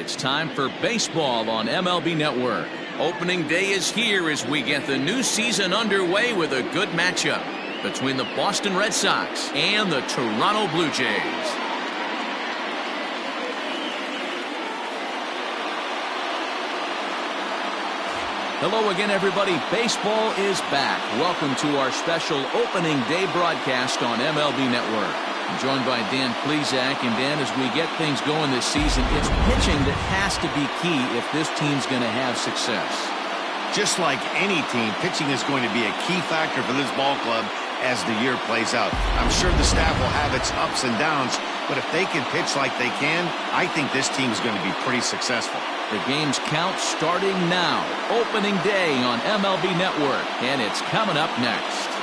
It's time for baseball on MLB Network. Opening day is here as we get the new season underway with a good matchup between the Boston Red Sox and the Toronto Blue Jays. Hello again, everybody. Baseball is back. Welcome to our special opening day broadcast on MLB Network. I'm joined by Dan Plesac. And Dan, as we get things going this season, it's pitching that has to be key if this team's going to have success. Just like any team, pitching is going to be a key factor for this ball club as the year plays out. I'm sure the staff will have its ups and downs, but if they can pitch like they can, I think this team is going to be pretty successful. The game's count starting now. Opening day on MLB Network, and it's coming up next.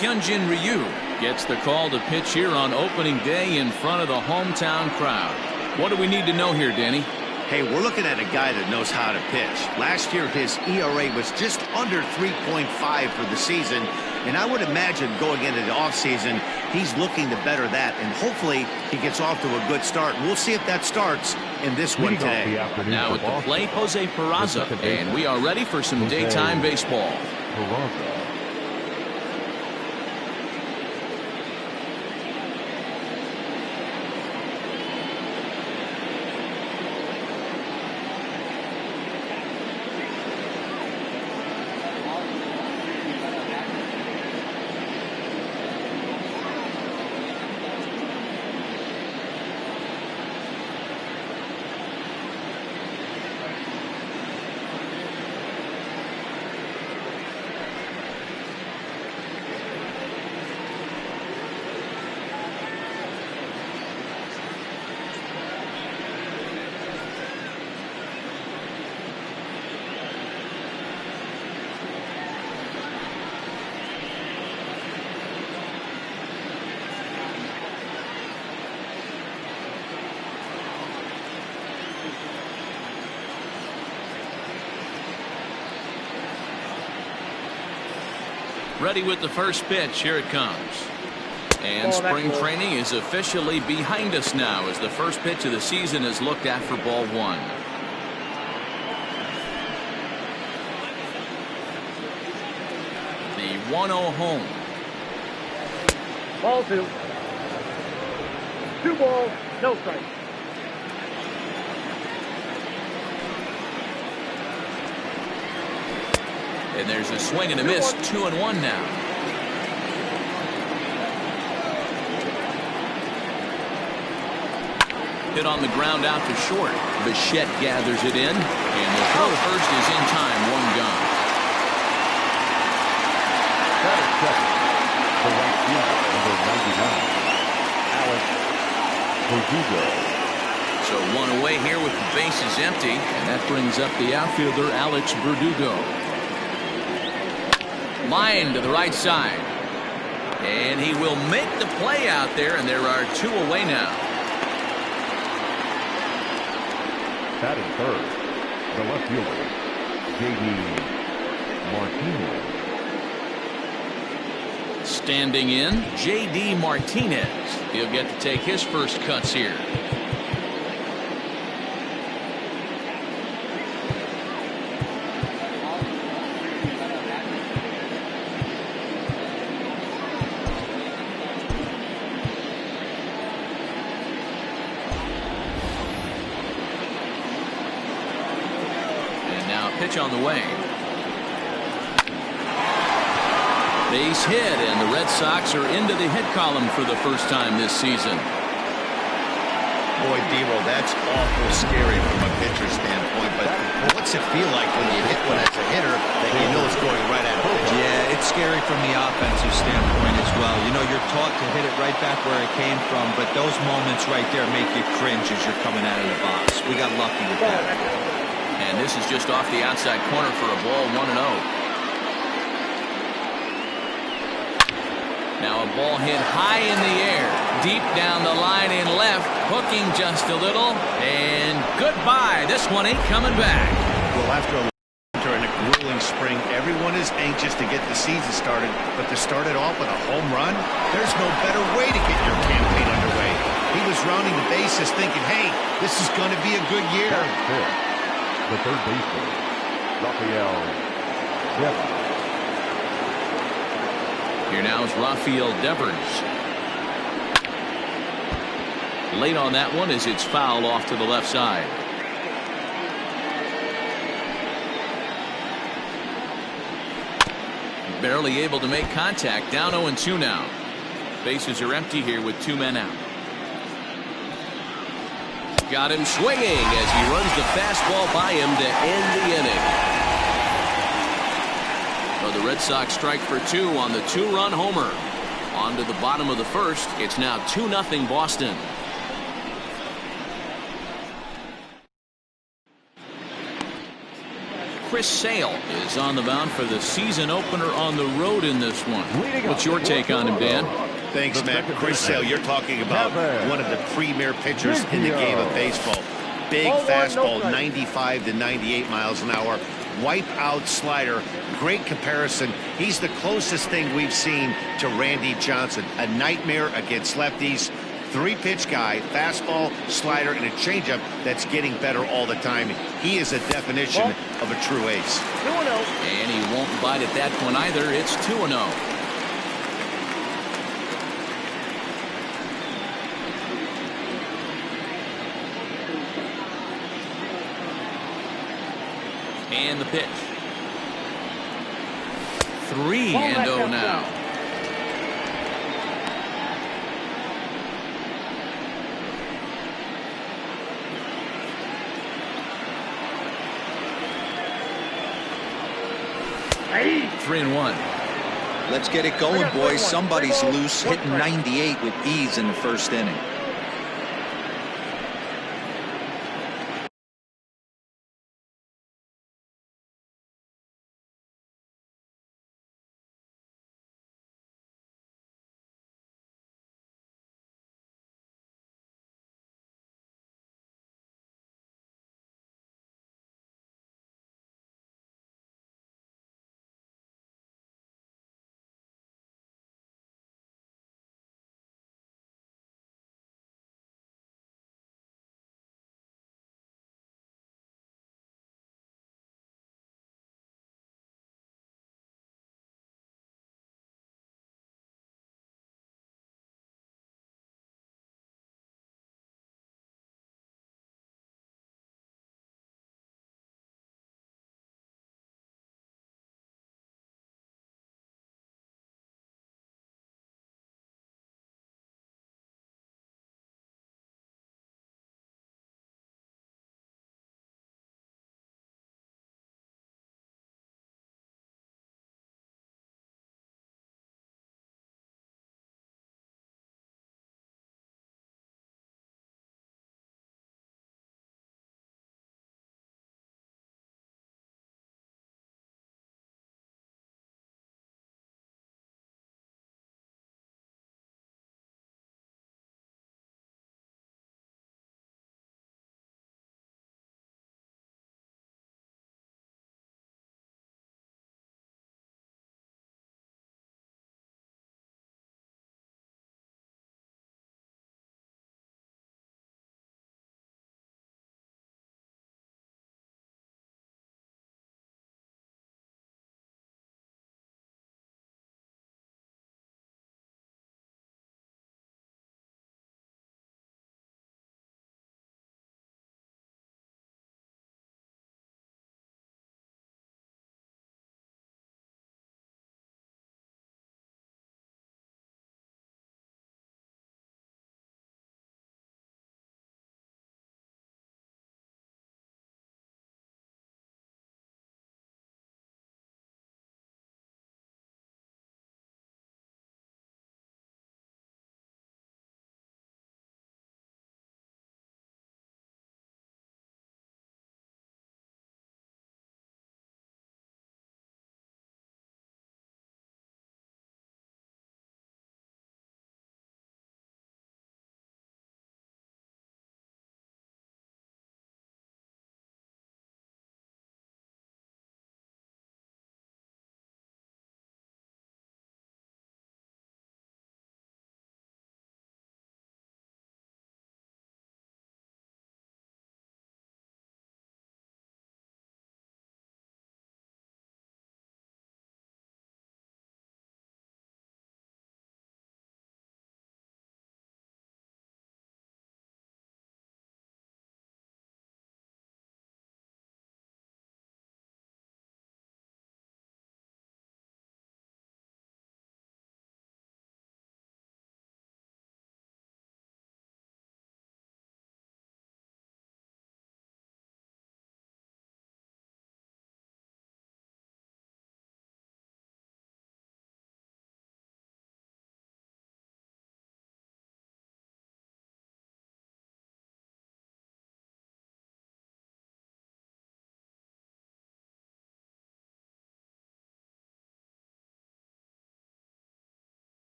Hyunjin Ryu gets the call to pitch here on opening day in front of the hometown crowd. What do we need to know here, Danny? Hey, we're looking at a guy that knows how to pitch. Last year, his ERA was just under 3.5 for the season, and I would imagine going into the offseason, he's looking to better that, and hopefully he gets off to a good start. We'll see if that starts in this one today. Now at the plate, Jose Peraza, and we are ready for some daytime baseball. Ready with the first pitch. Here it comes. And spring training is officially behind us now as the first pitch of the season is looked at for ball one. The 1-0 home. Ball two. 2 balls, no strike. And there's a swing and a miss. 2-1 now. Hit on the ground out to short. Bichette gathers it in, and the throw to first is in time. 1 gone. The right fielder, number 99, Alex Verdugo. So 1 away here with the bases empty, and that brings up the outfielder Alex Verdugo. Line to the right side, and he will make the play out there, and there are 2 away now. Batting third, the left fielder, J.D. Martinez. Standing in, J.D. Martinez. He'll get to take his first cuts here. Pitch on the way. Base hit, and the Red Sox are into the hit column for the first time this season. Boy, Devo, that's awful scary from a pitcher standpoint, but Well, what's it feel like when you hit one as a hitter that you know is going right at it? Yeah, it's scary from the offensive standpoint as well. You know, you're taught to hit it right back where it came from, but those moments right there make you cringe as you're coming out of the box. We got lucky with that. And this is just off the outside corner for a ball, 1-0. Now a ball hit high in the air, deep down the line in left, hooking just a little, and goodbye. This one ain't coming back. Well, after a winter and a grueling spring, everyone is anxious to get the season started, but to start it off with a home run, there's no better way to get your campaign underway. He was rounding the bases thinking, hey, this is going to be a good year. The third baseman, Rafael Devers. Here now is Rafael Devers. Late on that one as it's fouled off to the left side. Barely able to make contact. Down 0-2 now. Bases are empty here with 2 men out. Got him swinging as he runs the fastball by him to end the inning. So the Red Sox strike for 2 on the 2-run homer. On to the bottom of the first. It's now 2-0 Boston. Chris Sale is on the mound for the season opener on the road in this one. What's your take on him, Dan? Thanks, Matt. Chris Sale, you're talking about one of the premier pitchers in the game of baseball. Big fastball, 95 to 98 miles an hour. Wipe out slider. Great comparison. He's the closest thing we've seen to Randy Johnson. A nightmare against lefties. 3-pitch guy, fastball, slider, and a changeup that's getting better all the time. He is a definition of a true ace. 2-0. And he won't bite at that one either. It's 2-0. And the pitch. 3-0 now. Hey. 3-1. Let's get it going, boys. Somebody's loose, hitting 98 with ease in the first inning.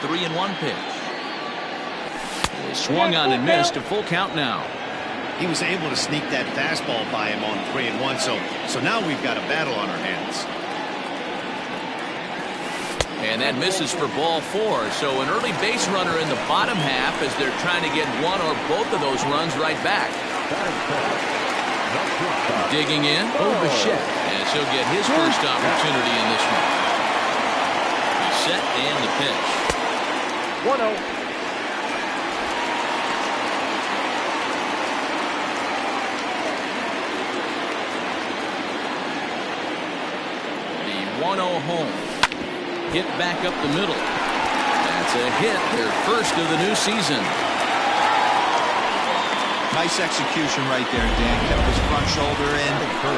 3-1 pitch. He swung on and missed. A full count now. He was able to sneak that fastball by him on 3-1, so now we've got a battle on our hands. And that misses for ball 4. So an early base runner in the bottom half as they're trying to get one or both of those runs right back. Digging in, Bichette, as he'll get his first opportunity in this one. He's set and the pitch. 1-0. The 1-0 home. Hit back up the middle. That's a hit, their first of the new season. Nice execution right there, Dan. Kept his front shoulder in,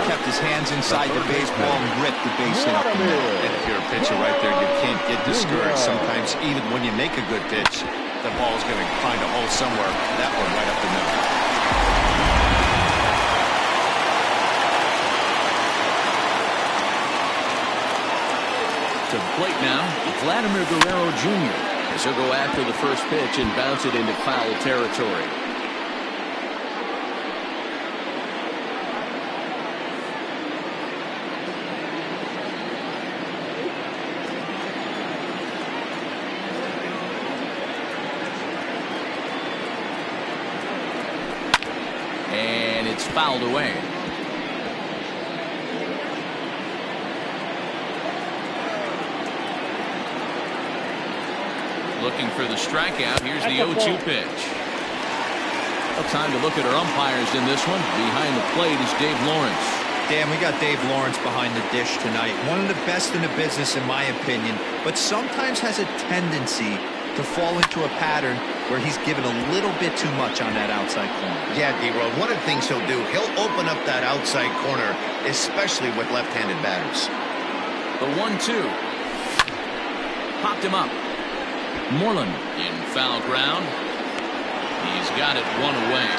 kept his hands inside the baseball, and ripped the base hit up the middle. And if you're a pitcher right there, you can't get discouraged. Sometimes even when you make a good pitch, the ball's going to find a hole somewhere. That one right up the middle. To the plate now, Vladimir Guerrero Jr. as he'll go after the first pitch and bounce it into foul territory. And it's fouled away. Looking for the strikeout. Here's the 0-2 pitch. Well, time to look at our umpires in this one. Behind the plate is Dave Lawrence. Dan, we got Dave Lawrence behind the dish tonight. One of the best in the business, in my opinion, but sometimes has a tendency to fall into a pattern where he's given a little bit too much on that outside corner. Yeah, D-Road, one of the things he'll do, he'll open up that outside corner, especially with left-handed batters. The 1-2. Popped him up. Moreland in foul ground. He's got it one away.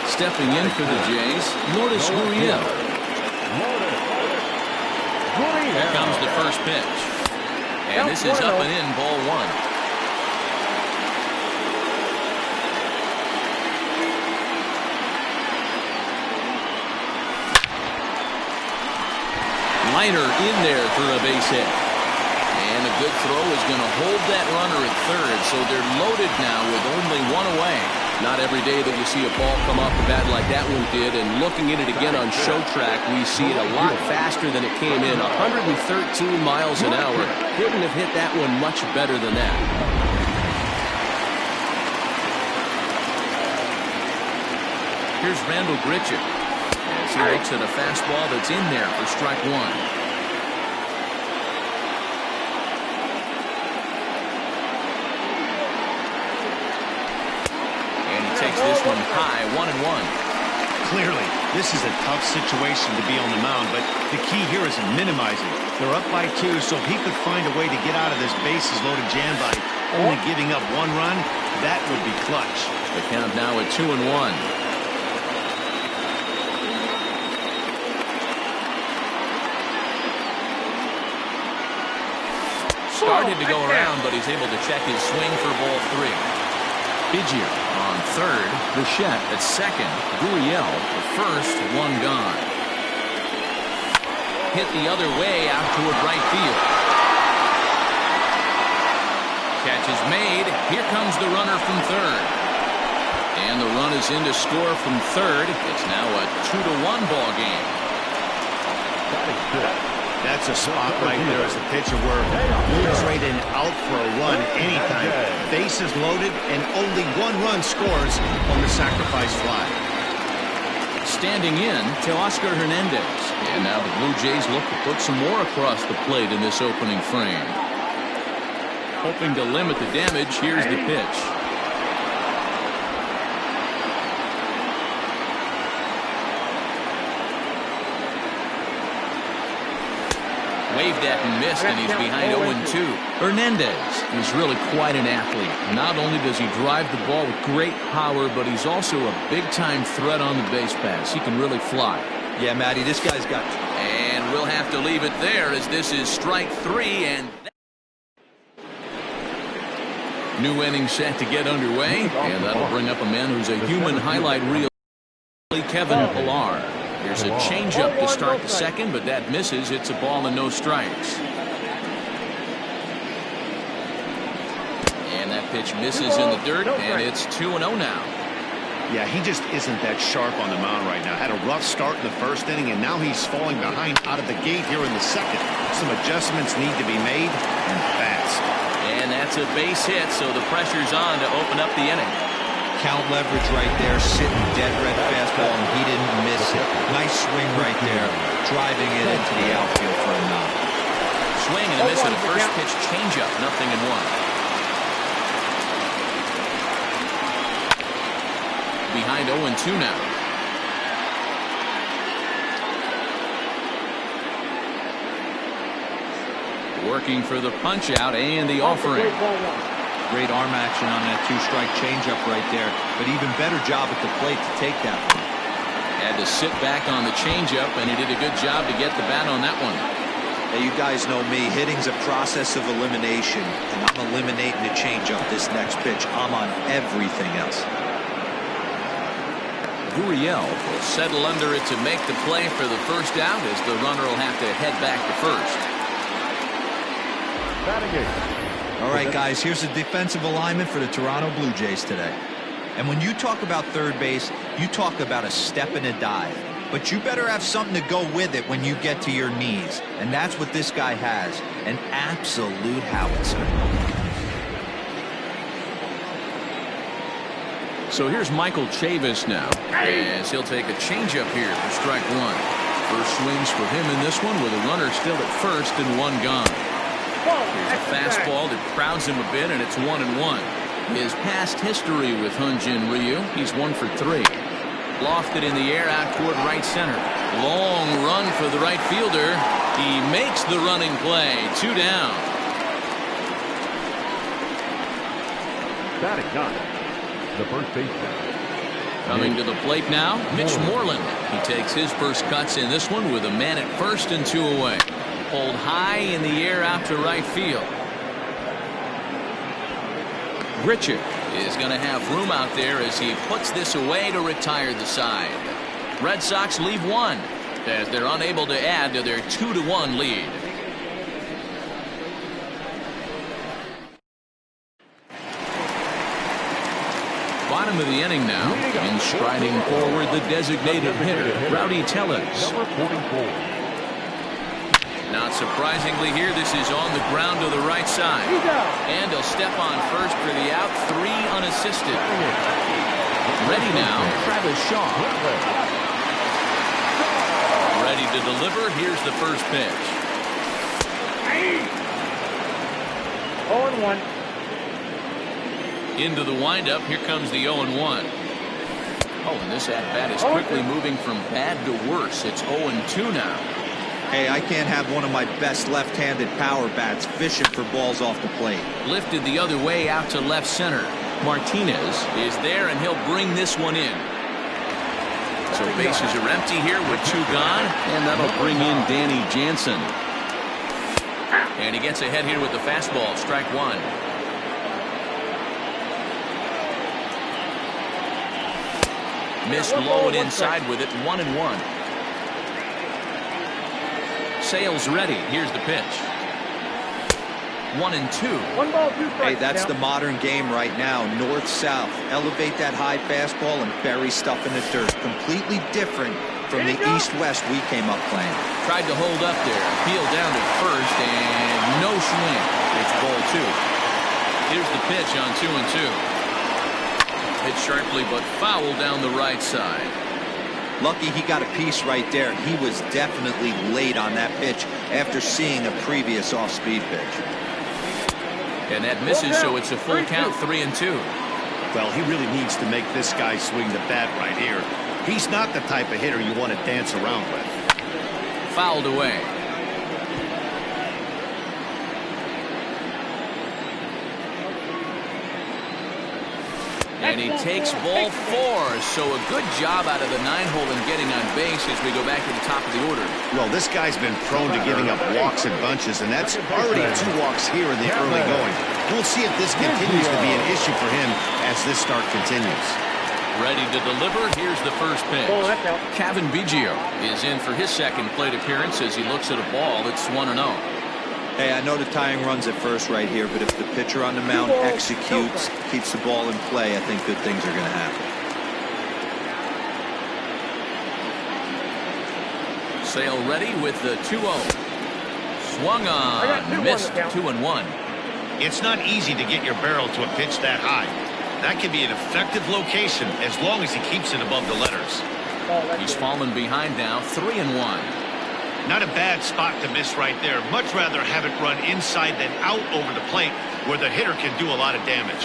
Stepping in for the Jays, Lourdes Gurriel. Here comes the first pitch. And this is up and in, ball 1. Liner in there for a base hit. And a good throw is going to hold that runner at third. So they're loaded now with only one away. Not every day that you see a ball come off the bat like that one did. And looking at it again on Show Track, we see it a lot faster than it came in. 113 miles an hour. Couldn't have hit that one much better than that. Here's Randall Grichuk as he looks at a fastball that's in there for strike 1. And he takes this one high, 1-1. Clearly, this is a tough situation to be on the mound, but the key here is minimizing. They're up by 2, so if he could find a way to get out of this bases-loaded jam by only giving up 1 run, that would be clutch. The count now at 2-1. Started to go around, but he's able to check his swing for ball 3. Biggio on third. Bichette at second. Gurriel at first. 1 gone. Hit the other way out toward right field. Catch is made. Here comes the runner from third. And the run is in to score from third. It's now a 2-1 ball game. That's a spot right there as a pitcher where we'll trade an out for a run anytime. Bases loaded and only 1 run scores on the sacrifice fly. Standing in, Teoscar Hernandez. And now the Blue Jays look to put some more across the plate in this opening frame. Hoping to limit the damage, here's the pitch. Waved at and missed, and he's behind 0-2. Hernandez is really quite an athlete. Not only does he drive the ball with great power, but he's also a big-time threat on the base pass. He can really fly. Yeah, Matty, this guy's got... And we'll have to leave it there as this is strike 3, and new inning set to get underway, and that'll bring up a man who's a human highlight reel, Kevin Pillar. Here's a changeup to start the second, but that misses. It's a ball and no strikes. And that pitch misses in the dirt, and it's 2-0 now. Yeah, he just isn't that sharp on the mound right now. Had a rough start in the first inning, and now he's falling behind out of the gate here in the second. Some adjustments need to be made, and fast. And that's a base hit, so the pressure's on to open up the inning. Count leverage right there, sitting dead red fastball, and he didn't miss it. Nice swing right there, driving it into the outfield for a knock. Swing and a miss with a first pitch changeup, 0-1. Behind 0-2 now. Working for the punch out and the offering. Great arm action on that two-strike changeup right there, but even better job at the plate to take that one. Had to sit back on the changeup, and he did a good job to get the bat on that one. Hey, you guys know me. Hitting's a process of elimination, and I'm eliminating the changeup this next pitch. I'm on everything else. Gurriel will settle under it to make the play for the first out as the runner will have to head back to first. All right, guys, here's a defensive alignment for the Toronto Blue Jays today. And when you talk about third base, you talk about a step and a dive. But you better have something to go with it when you get to your knees. And that's what this guy has, an absolute howitzer. So here's Michael Chavis now, as he'll take a changeup here for strike 1. First swings for him in this one with a runner still at first and one gone. Here's a fastball that crowds him a bit, and it's 1-1. His past history with Hyun-Jin Ryu, he's 1 for 3. Lofted in the air out toward right center. Long run for the right fielder. He makes the running play. 2 down. Batting ninth, the first baseman. Coming to the plate now, Mitch Moreland. He takes his first cuts in this one with a man at first and 2 away. Pulled high in the air out to right field. Grichuk is going to have room out there as he puts this away to retire the side. Red Sox leave 1 as they're unable to add to their 2-1 lead. Bottom of the inning now, and striding forward the designated hitter, Rowdy Tellez. Number 44. Not surprisingly here, this is on the ground to the right side. And he'll step on first for the out, 3 unassisted. Ready now, Travis Shaw. Ready to deliver, here's the first pitch. 0-1. Into the windup, here comes the 0-1. Oh, and this at-bat is quickly moving from bad to worse. It's 0-2 now. Hey, I can't have one of my best left-handed power bats fishing for balls off the plate. Lifted the other way out to left center. Martinez is there, and he'll bring this one in. So bases are empty here with 2 gone, and that'll bring in Danny Jansen. And he gets ahead here with the fastball, strike 1. Missed low and inside with it, 1-1. Sales ready. Here's the pitch. 1-2. 1 ball, 2 strikes. Hey, that's the modern game right now. North-south. Elevate that high fastball and bury stuff in the dirt. Completely different from the east-west we came up playing. Tried to hold up there. Peeled down to first, and no swing. It's ball 2. Here's the pitch on 2-2. Hit sharply, but foul down the right side. Lucky he got a piece right there. He was definitely late on that pitch after seeing a previous off-speed pitch. And that misses, so it's a full count, 3-2. Well, he really needs to make this guy swing the bat right here. He's not the type of hitter you want to dance around with. Fouled away. And he takes ball 4. So a good job out of the 9-hole in getting on base as we go back to the top of the order. Well, this guy's been prone to giving up walks in bunches, and that's already 2 walks here in the early going. We'll see if this continues to be an issue for him as this start continues. Ready to deliver. Here's the first pitch. Kevin Biggio is in for his second plate appearance as he looks at a ball that's 1-0. Hey, I know the tying runs at first right here, but if the pitcher on the mound executes, keeps the ball in play, I think good things are going to happen. Sale ready with the 2-0. Swung on, missed, 2-1. It's not easy to get your barrel to a pitch that high. That can be an effective location as long as he keeps it above the letters. He's fallen behind now, 3-1. Not a bad spot to miss right there. Much rather have it run inside than out over the plate where the hitter can do a lot of damage.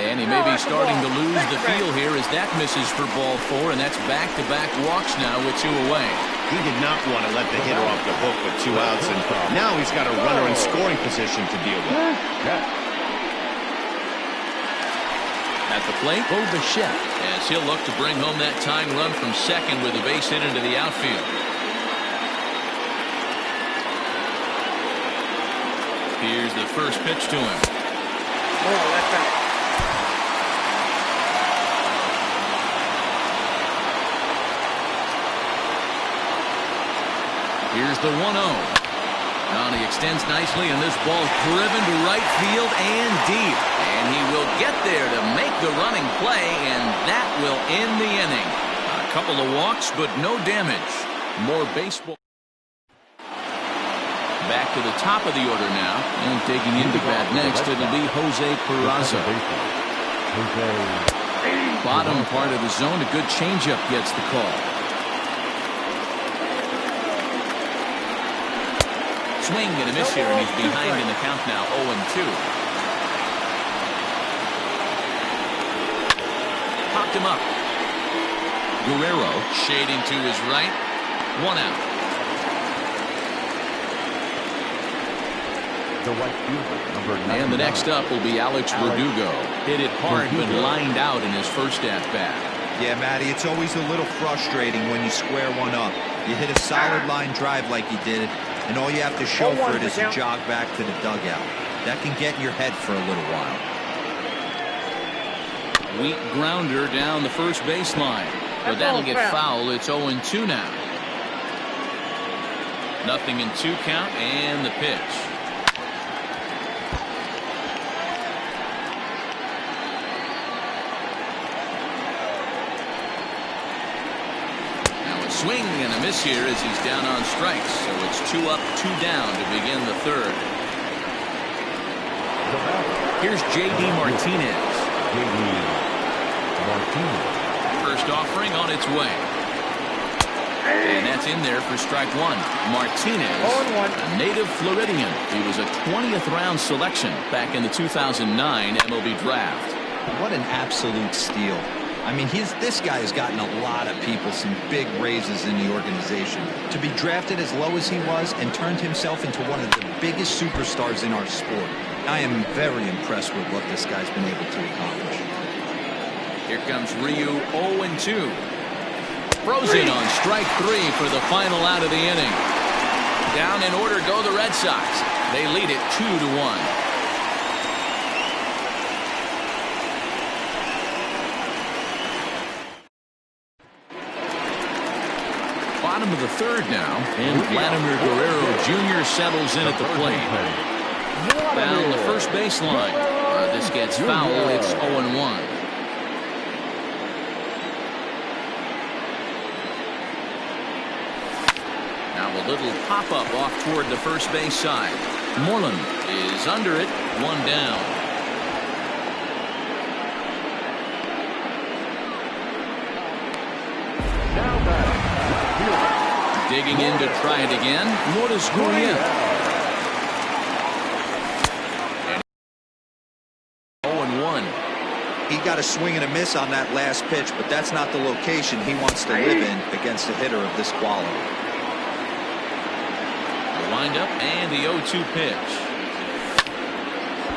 And he may be starting to lose the feel here as that misses for ball 4, and that's back-to-back walks now with 2 away. He did not want to let the hitter off the hook with 2 outs, and now he's got a runner in scoring position to deal with. At the plate, Bo Bichette, as he'll look to bring home that tying run from second with a base hit into the outfield. Here's the first pitch to him. Here's the 1-0. Now he extends nicely, and this ball's driven to right field and deep. And he will get there to make the running play, and that will end the inning. A couple of walks, but no damage. More baseball. Back to the top of the order now, and taking into bat next, it'll be Jose Peraza. Bottom part of the zone, a good changeup gets the call. Swing and a miss here, and he's behind in the count now, 0-2. Popped him up. Guerrero shading to his right. 1 out. And the next up will be Alex Verdugo. Hit it hard, but lined out in his first at-bat. Yeah, Matty, it's always a little frustrating when you square one up. You hit a solid line drive like you did, and all you have to show for it is to jog back to the dugout. That can get in your head for a little while. Weak grounder down the first baseline, but that'll get foul. It's 0-2 now. Nothing in 2 count, and the pitch. Swing and a miss here as he's down on strikes. So it's 2 up, 2 down to begin the third. Here's J.D. Martinez. First offering on its way. And that's in there for strike 1. Martinez, a native Floridian. He was a 20th round selection back in the 2009 MLB draft. What an absolute steal. I mean, this guy has gotten a lot of people some big raises in the organization. To be drafted as low as he was and turned himself into one of the biggest superstars in our sport. I am very impressed with what this guy's been able to accomplish. Here comes Ryu, 0-2. Frozen on strike 3 for the final out of the inning. Down in order go the Red Sox. They lead it 2-1. Bottom of the third now, and Vladimir Guerrero Jr. settles in at the plate. Down the first baseline. This gets foul. It's 0-1. Now a little pop-up off toward the first base side. Moreland is under it. 1 down. Digging in to try it again. Lourdes Gurriel. 0-1. He got a swing and a miss on that last pitch, but that's not the location he wants to live in against a hitter of this quality. The windup and the 0-2 pitch.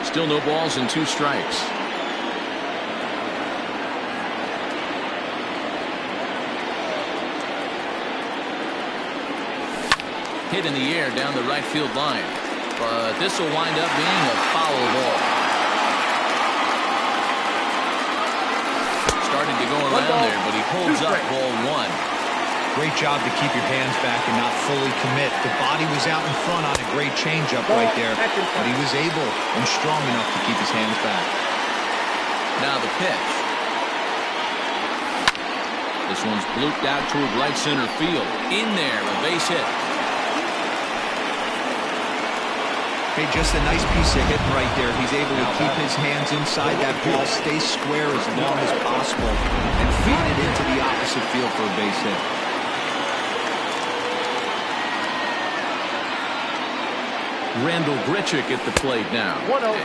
Still no balls and 2 strikes. hit in the air down the right field line. But this will wind up being a foul ball. Started to go around there, but he holds up ball one. Great job to keep your hands back and not fully commit. The body was out in front on a great changeup right there, but he was able and strong enough to keep his hands back. Now the pitch. This one's blooped out toward right center field. In there, a base hit. Hey, just a nice piece of hitting right there. He's able to keep his hands inside that ball, stay square as long as possible, and feed it into the opposite field for a base hit. Randall Grichuk at the plate now.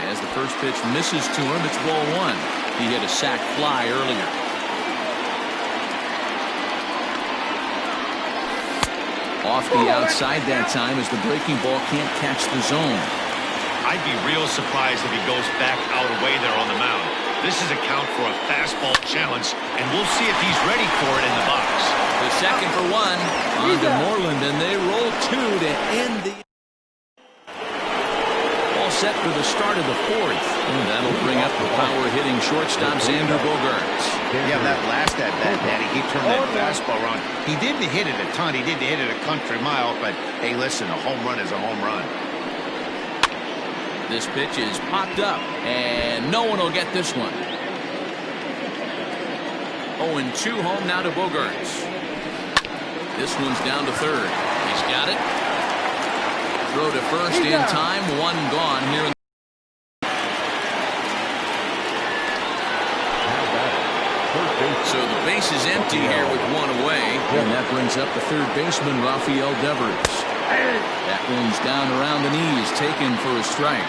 As the first pitch misses to him, it's ball one. He hit a sac fly earlier. Off the outside that time as the breaking ball can't catch the zone. I'd be real surprised if he goes back out away there on the mound. This is a count for a fastball challenge, and we'll see if he's ready for it in the box. The second for one on to Moreland, and they roll two to end the... All set for the start of the fourth. And that'll bring up the power-hitting shortstop, Xander Bogaerts. Yeah, that last at-bat, Daddy, he turned that fastball around. He didn't hit it a ton. He didn't hit it a country mile, but, hey, listen, a home run is a home run. This pitch is popped up, and no one will get this one. 0-2 home now to Bogaerts. This one's down to third. He's got it. Throw to first in time. One gone here in So the base is empty here with one away. And that brings up the third baseman, Rafael Devers. That one's down around the knees, taken for a strike.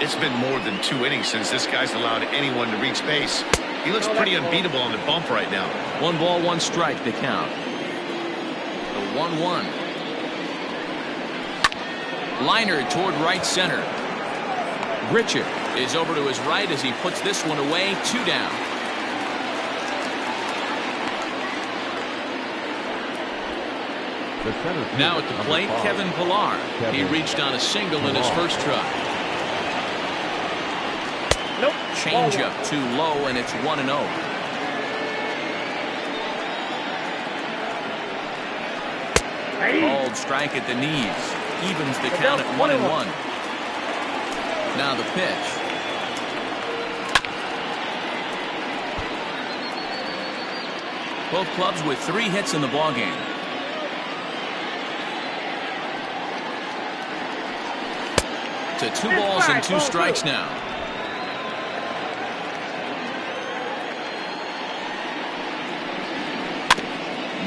It's been more than 2 innings since this guy's allowed anyone to reach base. He looks pretty unbeatable on the bump right now. 1 ball, 1 strike to count. The 1-1. Liner toward right center. Grichuk is over to his right as he puts this one away. 2 down. Now at the plate, Kevin Pillar. He reached on a single in his first try. Changeup too low, and it's 1-0. Called strike at the knees. Evens the count at 1-1. Now the pitch. Both clubs with 3 hits in the ballgame. To 2 balls and 2 strikes now.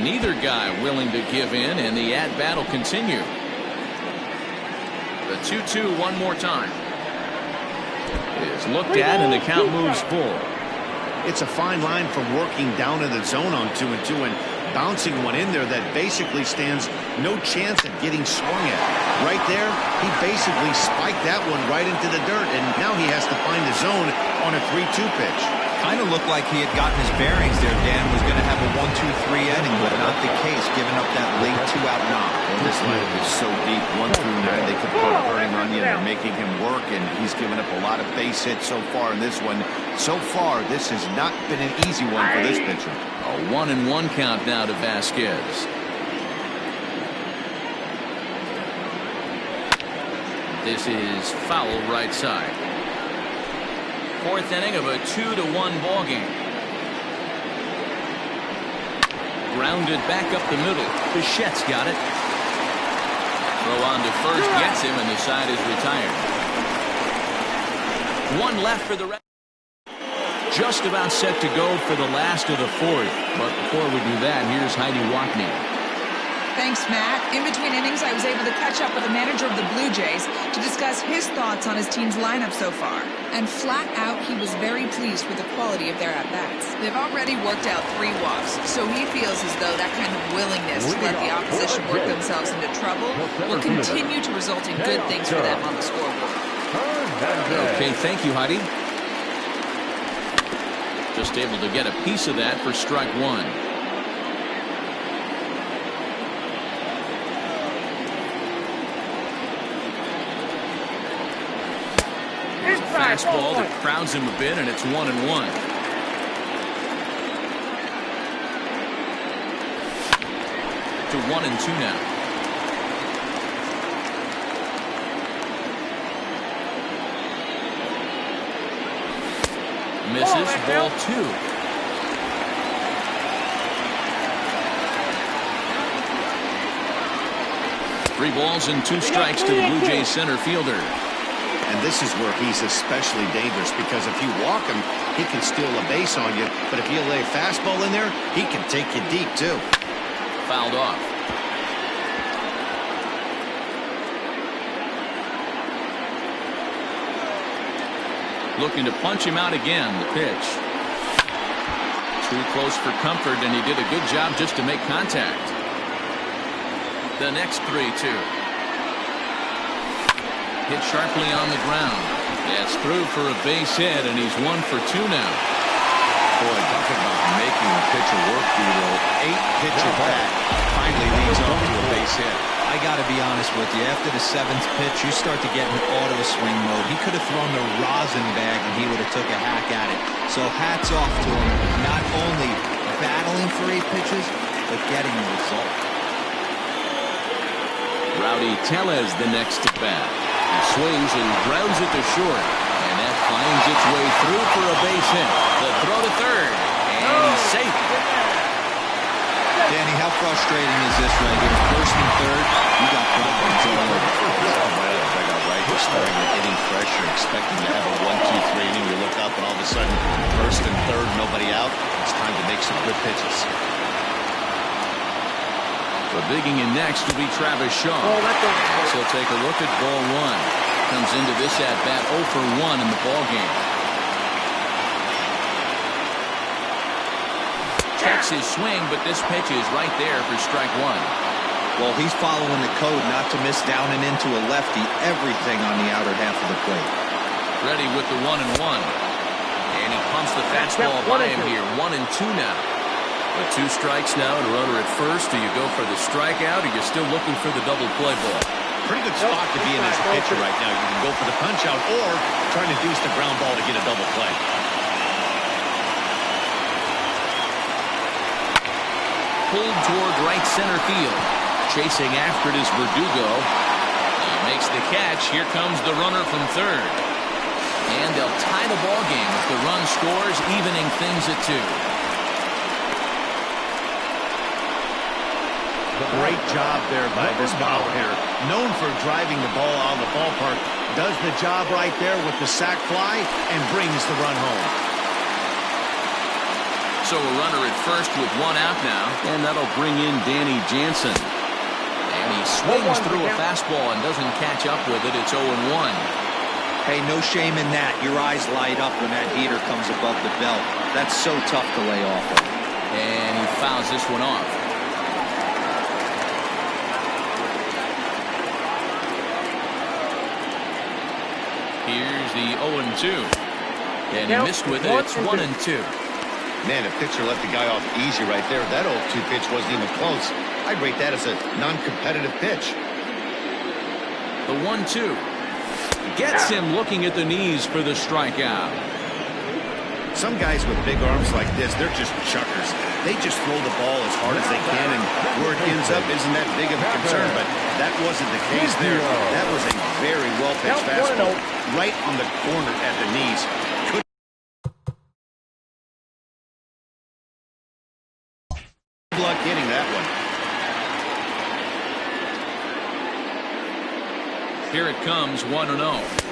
Neither guy willing to give in, and the at-bat will continue. The 2-2 one more time. Is looked at, and the count moves full. It's a fine line from working down in the zone on 2-2 and bouncing one in there that basically stands no chance at getting swung at. Right there, he basically spiked that one right into the dirt, and now he has to find the zone on a 3-2 pitch. Kind of looked like he had gotten his bearings there. Dan was going to have a 1-2-3 inning, but not the case, giving up that late 2-out knock. And this lineup is so deep, 1 through 9, they could put a burning onion. They're making him work, and he's given up a lot of base hits so far in this one. So far, this has not been an easy one for this pitcher. A 1-1 count now to Vasquez. This is foul right side. 4th inning of a 2-1 ball game. Grounded back up the middle. Bichette's got it. Throw on to first gets him, and the side is retired. 1 left for the rest. Just about set to go for the last of the 4th. But before we do that, here's Heidi Watney. Thanks, Matt. In between innings, I was able to catch up with the manager of the Blue Jays to discuss his thoughts on his team's lineup so far. And flat out, he was very pleased with the quality of their at-bats. They've already worked out 3 walks, so he feels as though that kind of willingness to let the opposition work themselves into trouble will continue to result in good things for them on the scoreboard. Okay, thank you, Heidi. Just able to get a piece of that for strike 1. fastball that crowds him a bit, and it's 1-1. To 1-2 now. Misses, ball 2. Three balls and 2 strikes to the Blue Jays center fielder. And this is where he's especially dangerous, because if you walk him, he can steal a base on you. But if you lay a fastball in there, he can take you deep, too. Fouled off. Looking to punch him out again. The pitch. Too close for comfort, and he did a good job just to make contact. The next 3-2. Hit sharply on the ground. That's through for a base hit, and he's 1 for 2 now. Boy, talk about making the pitcher work, Guido. 8-pitch at bat. Finally leads off to a base hit. I got to be honest with you. After the 7th pitch, you start to get in auto swing mode. He could have thrown the rosin bag, and he would have took a hack at it. So hats off to him. Not only battling for 8 pitches, but getting the result. Rowdy Tellez the next at bat. He swings and grounds it to short. And that finds its way through for a base hit. The throw to third. And he's safe. Danny, how frustrating is this right here? First and third, you got problems all over. Right, you're starting an inning fresh. You're expecting to have a 1-2-3 inning. You look up, and all of a sudden, first and third, nobody out. It's time to make some good pitches. So digging in next will be Travis Shaw. So take a look at ball 1. Comes into this at-bat 0 for 1 in the ballgame. Checks his swing, but this pitch is right there for strike 1. Well, he's following the code not to miss down and into a lefty. Everything on the outer half of the plate. Ready with the 1-1. And he pumps the fastball by him here. 1-2 now. With 2 strikes now and a runner at first. Do you go for the strikeout, or you're still looking for the double play ball? Pretty good spot to be in as a pitcher right now. You can go for the punch out or try to deuce the ground ball to get a double play. Pulled toward right center field. Chasing after it is Verdugo. He makes the catch. Here comes the runner from third. And they'll tie the ball game if the run scores, evening things at 2. Great job there by this power hitter. Known for driving the ball out of the ballpark. Does the job right there with the sac fly and brings the run home. So a runner at first with 1 out now. And that'll bring in Danny Jansen. And he swings through a fastball and doesn't catch up with it. It's 0-1. Hey, no shame in that. Your eyes light up when that heater comes above the belt. That's so tough to lay off of. And he fouls this one off. Here's the 0-2. And he missed with it. It's 1-2. Man, a pitcher let the guy off easy right there. That 0-2 pitch wasn't even close. I'd rate that as a non-competitive pitch. The 1-2. Gets him looking at the knees for the strikeout. Some guys with big arms like this, they're just chuckers. They just throw the ball as hard as they can, and where it ends up isn't that big of a concern, but that wasn't the case there. That was a very well-pitched fastball right on the corner at the knees. Good luck getting that one. Here it comes, 1-0.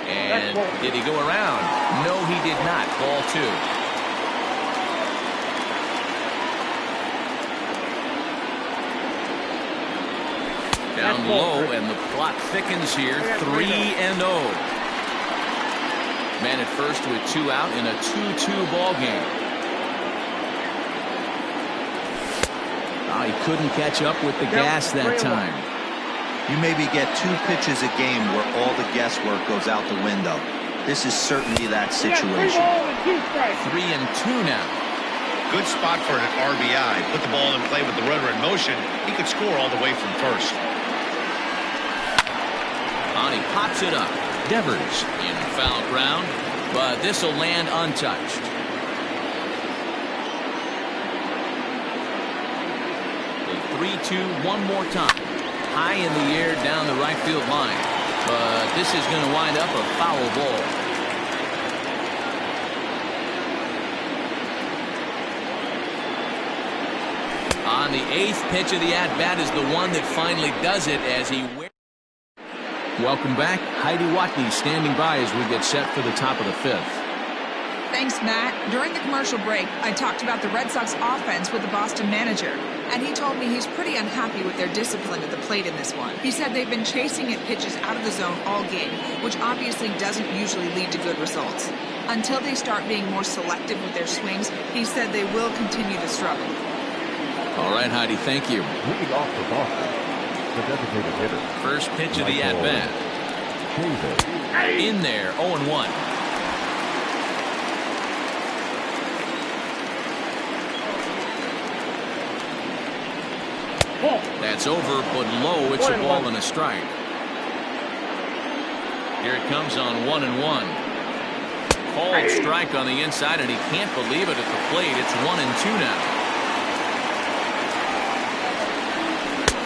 And did he go around? No, he did not. Ball 2. Down low, and the plot thickens here. 3-0. Man at first with 2 out in a 2-2 ball game. Oh, he couldn't catch up with the gas that time. You maybe get 2 pitches a game where all the guesswork goes out the window. This is certainly that situation. 3-2 now. Good spot for an RBI. Put the ball in play with the runner in motion. He could score all the way from first. And he pops it up. Devers in foul ground. but this will land untouched. The 3-2 one more time. High in the air down the right field line. But this is going to wind up a foul ball. On the 8th pitch of the at-bat is the one that finally does it as he... Welcome back. Heidi Watney standing by as we get set for the top of the 5th. Thanks, Matt. During the commercial break, I talked about the Red Sox offense with the Boston manager, and he told me he's pretty unhappy with their discipline at the plate in this one. He said they've been chasing at pitches out of the zone all game, which obviously doesn't usually lead to good results. Until they start being more selective with their swings, he said they will continue to struggle. All right, Heidi, thank you. Moving off for Boston, the designated hitter. First pitch of the at-bat. In there, 0-1. That's over, but low. It's a ball and a strike. Here it comes on 1-1. Called strike on the inside, and he can't believe it at the plate. It's 1-2 now.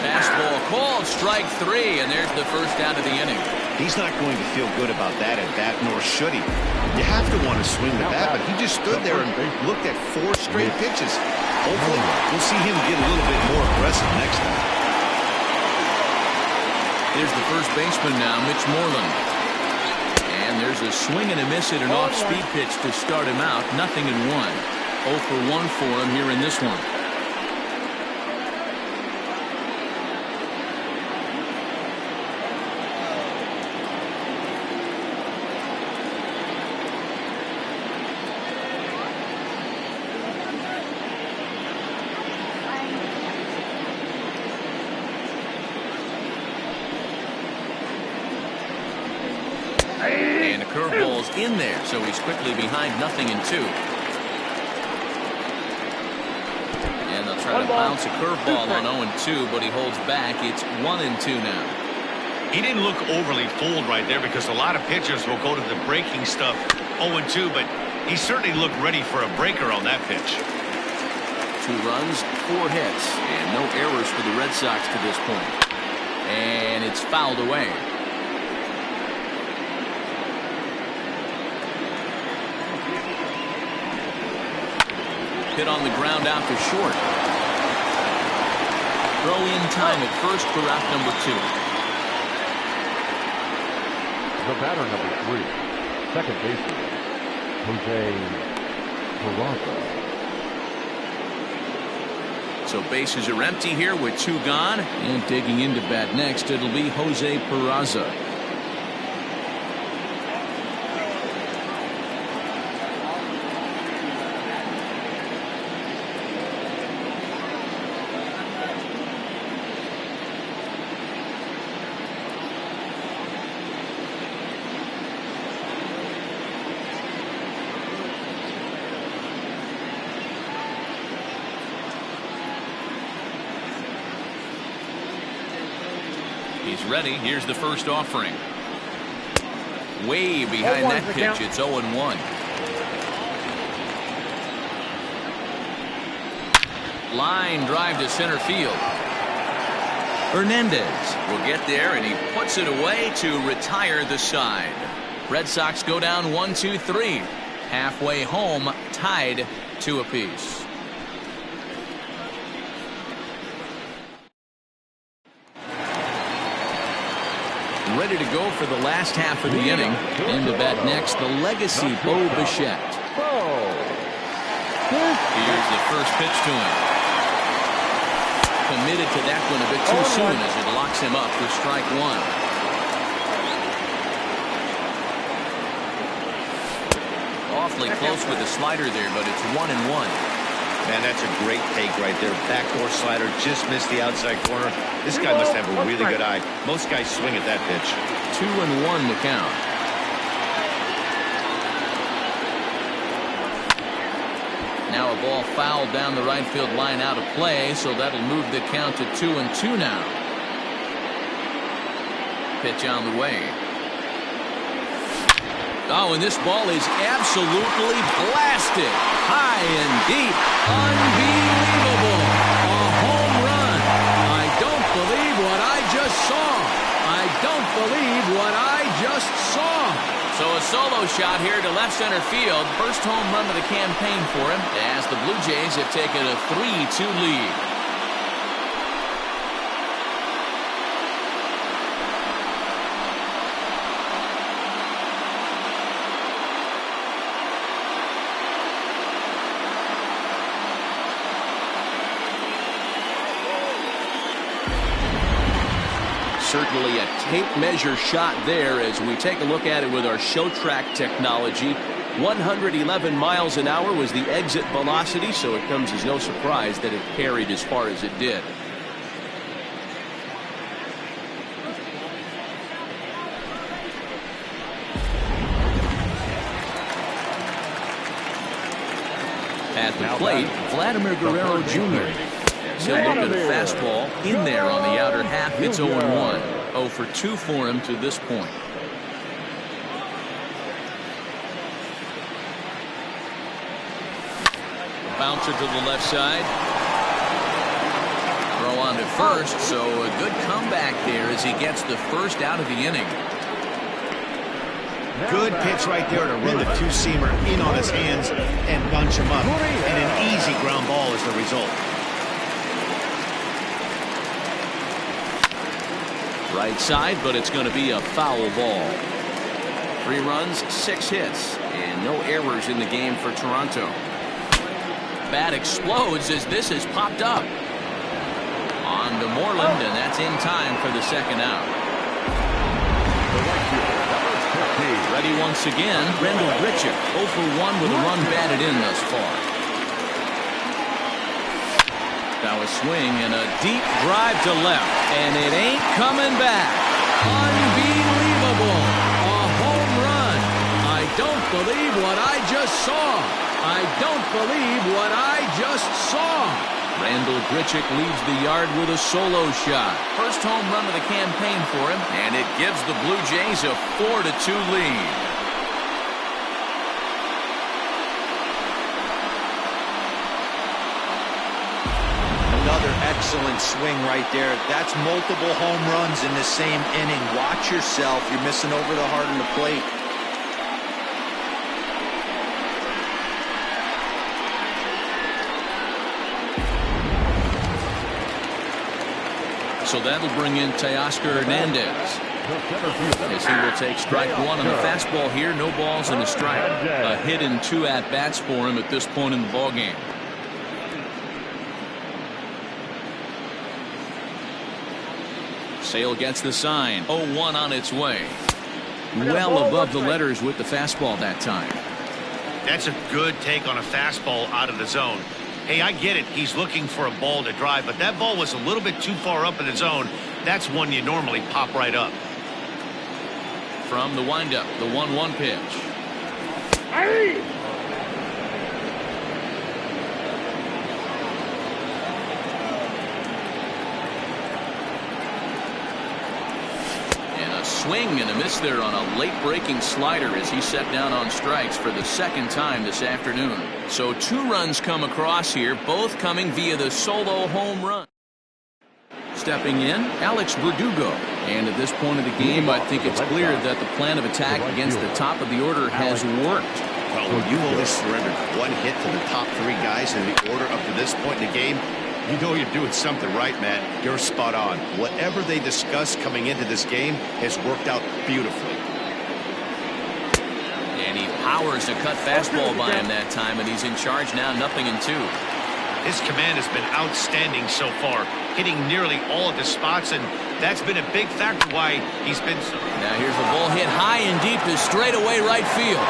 Fastball called, strike 3, and there's the first out of the inning. He's not going to feel good about that at bat, nor should he. You have to want to swing the bat, but he just stood there and looked at 4 straight pitches. Hopefully, we'll see him get a little bit more aggressive next time. There's the first baseman now, Mitch Moreland. And there's a swing and a miss at an off-speed pitch to start him out. 0-1. 0 for 1 for him here in this one. And the curveball's in there, so he's quickly behind 0-2. And they'll try to bounce a curveball on 0-2, but he holds back. It's 1-2 now. He didn't look overly fooled right there because a lot of pitchers will go to the breaking stuff 0-2, but he certainly looked ready for a breaker on that pitch. 2 runs, 4 hits, and no errors for the Red Sox to this point. And it's fouled away. Hit on the ground out to short. Throw in time at first for out number 2. The batter number 3, second baseman, Jose Peraza. So bases are empty here with 2 gone. And digging into bat next, it'll be Jose Peraza. He's ready. Here's the first offering. Way behind that pitch. It's 0-1. Line drive to center field. Hernandez will get there, and he puts it away to retire the side. Red Sox go down 1-2-3. Halfway home, tied 2 apiece. Ready to go for the last half of the inning. In the bat next, the legacy Bo Bichette. Here's the first pitch to him. Committed to that one a bit too soon as it locks him up for strike 1. Awfully close with the slider there, but it's 1-1. Man, that's a great take right there. Backdoor slider, just missed the outside corner. This guy must have a really good eye. Most guys swing at that pitch. 2-1 the count. Now a ball fouled down the right field line out of play, so that'll move the count to 2-2 now. Pitch on the way. Oh, and this ball is absolutely blasted. High and deep. Unbelievable. A home run. I don't believe what I just saw. I don't believe what I just saw. So a solo shot here to left center field. First home run of the campaign for him as the Blue Jays have taken a 3-2 lead. Certainly a tape measure shot there as we take a look at it with our show track technology. 111 miles an hour was the exit velocity, so it comes as no surprise that it carried as far as it did. At the plate, Vladimir Guerrero Jr. He'll look at a fastball in there on the outer half. It's 0-1. 0 for 2 for him to this point. Bouncer to the left side. Throw on to first, so a good comeback there as he gets the first out of the inning. Good pitch right there to run the two-seamer in on his hands and bunch him up. And an easy ground ball is the result. Right side, but it's going to be a foul ball. 3 runs, 6 hits, and no errors in the game for Toronto. Bat explodes as this has popped up. On to Moreland, and that's in time for the second out. Ready once again, Randall Grichuk, 0 for 1 with a run batted in thus far. Now a swing and a deep drive to left, and it ain't coming back. Unbelievable. A home run. I don't believe what I just saw. I don't believe what I just saw. Randall Grichuk leaves the yard with a solo shot. First home run of the campaign for him, and it gives the Blue Jays a 4-2 lead. Another excellent swing right there. That's multiple home runs in the same inning. Watch yourself. You're missing over the heart of the plate. So that'll bring in Teoscar Hernandez as he will take strike 1 on the fastball here. No balls and a strike. A hit and 2 at-bats for him at this point in the ballgame. Sale gets the sign. 0-1 on its way. Well above the letters with the fastball that time. That's a good take on a fastball out of the zone. Hey, I get it. He's looking for a ball to drive, but that ball was a little bit too far up in the zone. That's one you normally pop right up. From the windup, the 1-1 pitch. Swing and a miss there on a late breaking slider as he set down on strikes for the second time this afternoon. So 2 runs come across here, both coming via the solo home run. Stepping in, Alex Verdugo. And at this point of the game, I think it's clear that the plan of attack against the top of the order has worked. Well, when you only surrendered 1 hit to the top 3 guys in the order up to this point in the game, you know you're doing something right, Matt. You're spot on. Whatever they discussed coming into this game has worked out beautifully. And he powers a cut fastball by him that time, and he's in charge now, 0-2. His command has been outstanding so far, hitting nearly all of the spots, and that's been a big factor why he's been so. Now here's the ball hit high and deep to straightaway right field.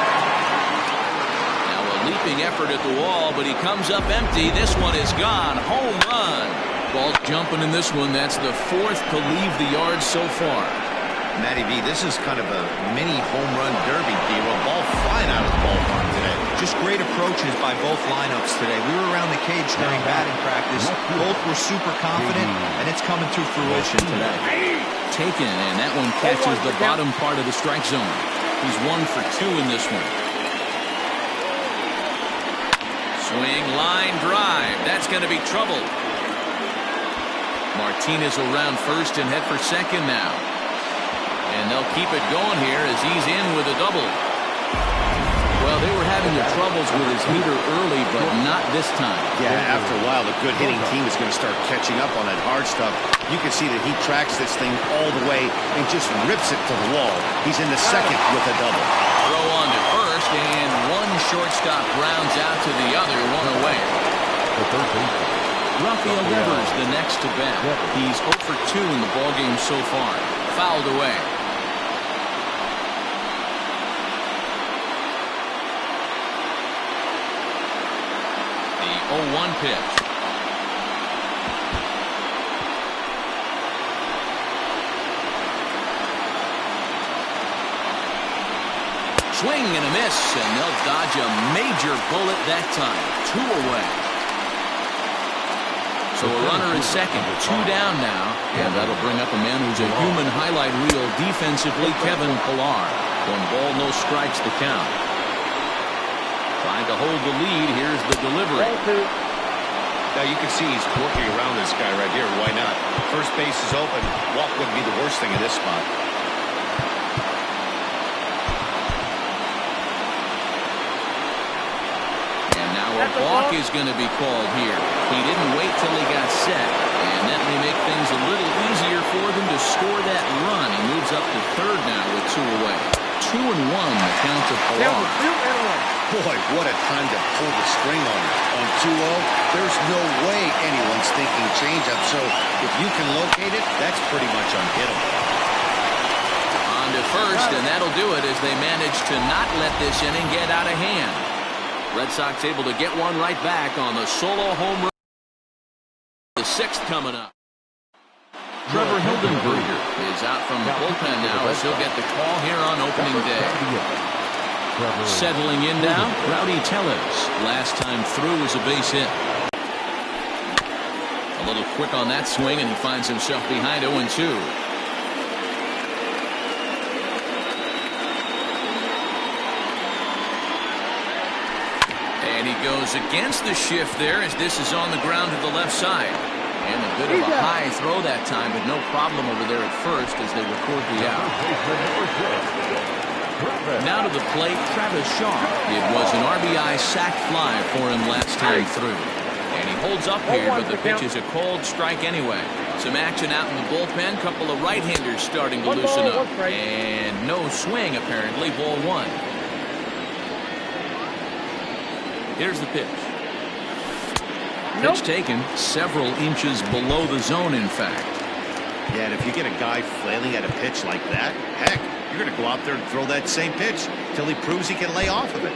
Leaping effort at the wall, but he comes up empty. This one is gone. Home run. Ball jumping in this one. That's the 4th to leave the yard so far. Matty V, this is kind of a mini home run derby deal. A ball flying out of the ballpark today. Just great approaches by both lineups today. We were around the cage during batting practice. Both were super confident, and it's coming to fruition today. Taken, and that one catches the bottom part of the strike zone. He's 1 for 2 in this one. Swing, line, drive. That's going to be trouble. Martinez will round first and head for second now. And they'll keep it going here as he's in with a double. Well, they were having their troubles with his heater early, but not this time. Yeah, after a while, the good hitting team is going to start catching up on that hard stuff. You can see that he tracks this thing all the way and just rips it to the wall. He's in the second with a double. Throw on to first, and one shortstop rounds out to the other, one away. Rafael Devers the next to bat. He's 0 for 2 in the ballgame so far. Fouled away. The 0-1 pitch. Swing and a miss, and they'll dodge a major bullet that time. 2 away. So a runner is second, 2 down now, and that'll bring up a man who's a human highlight reel defensively, Kevin Pillar. 1 ball, no strikes the count. Trying to hold the lead, here's the delivery. Now you can see he's working around this guy right here. Why not? First base is open. Walk wouldn't be the worst thing in this spot. A walk is going to be called here. He didn't wait till he got set, and that may make things a little easier for them to score that run. He moves up to third now with 2 away. 2-1 the count to Pillar. Boy, what a time to pull the string on it. On 2-0, there's no way anyone's thinking changeup, so if you can locate it, that's pretty much unhittable. On to first, and that'll do it as they manage to not let this inning get out of hand. Red Sox able to get one right back on the solo home run. The 6th coming up. Trevor Hildenberger is out from the bullpen now as he'll get the call here on opening day. Settling in now, Rowdy Tellez. Last time through was a base hit. A little quick on that swing, and he finds himself behind 0-2. And he goes against the shift there as this is on the ground to the left side. And a bit of a high throw that time, but no problem over there at first as they record the out. Now to the plate, Travis Shaw. It was an RBI sac fly for him last time through. And he holds up here, but the pitch is a cold strike anyway. Some action out in the bullpen. Couple of right-handers starting to loosen up. And no swing, apparently. Ball 1. Here's the pitch. Pitch taken several inches below the zone, in fact. Yeah, and if you get a guy flailing at a pitch like that, heck, you're going to go out there and throw that same pitch till he proves he can lay off of it.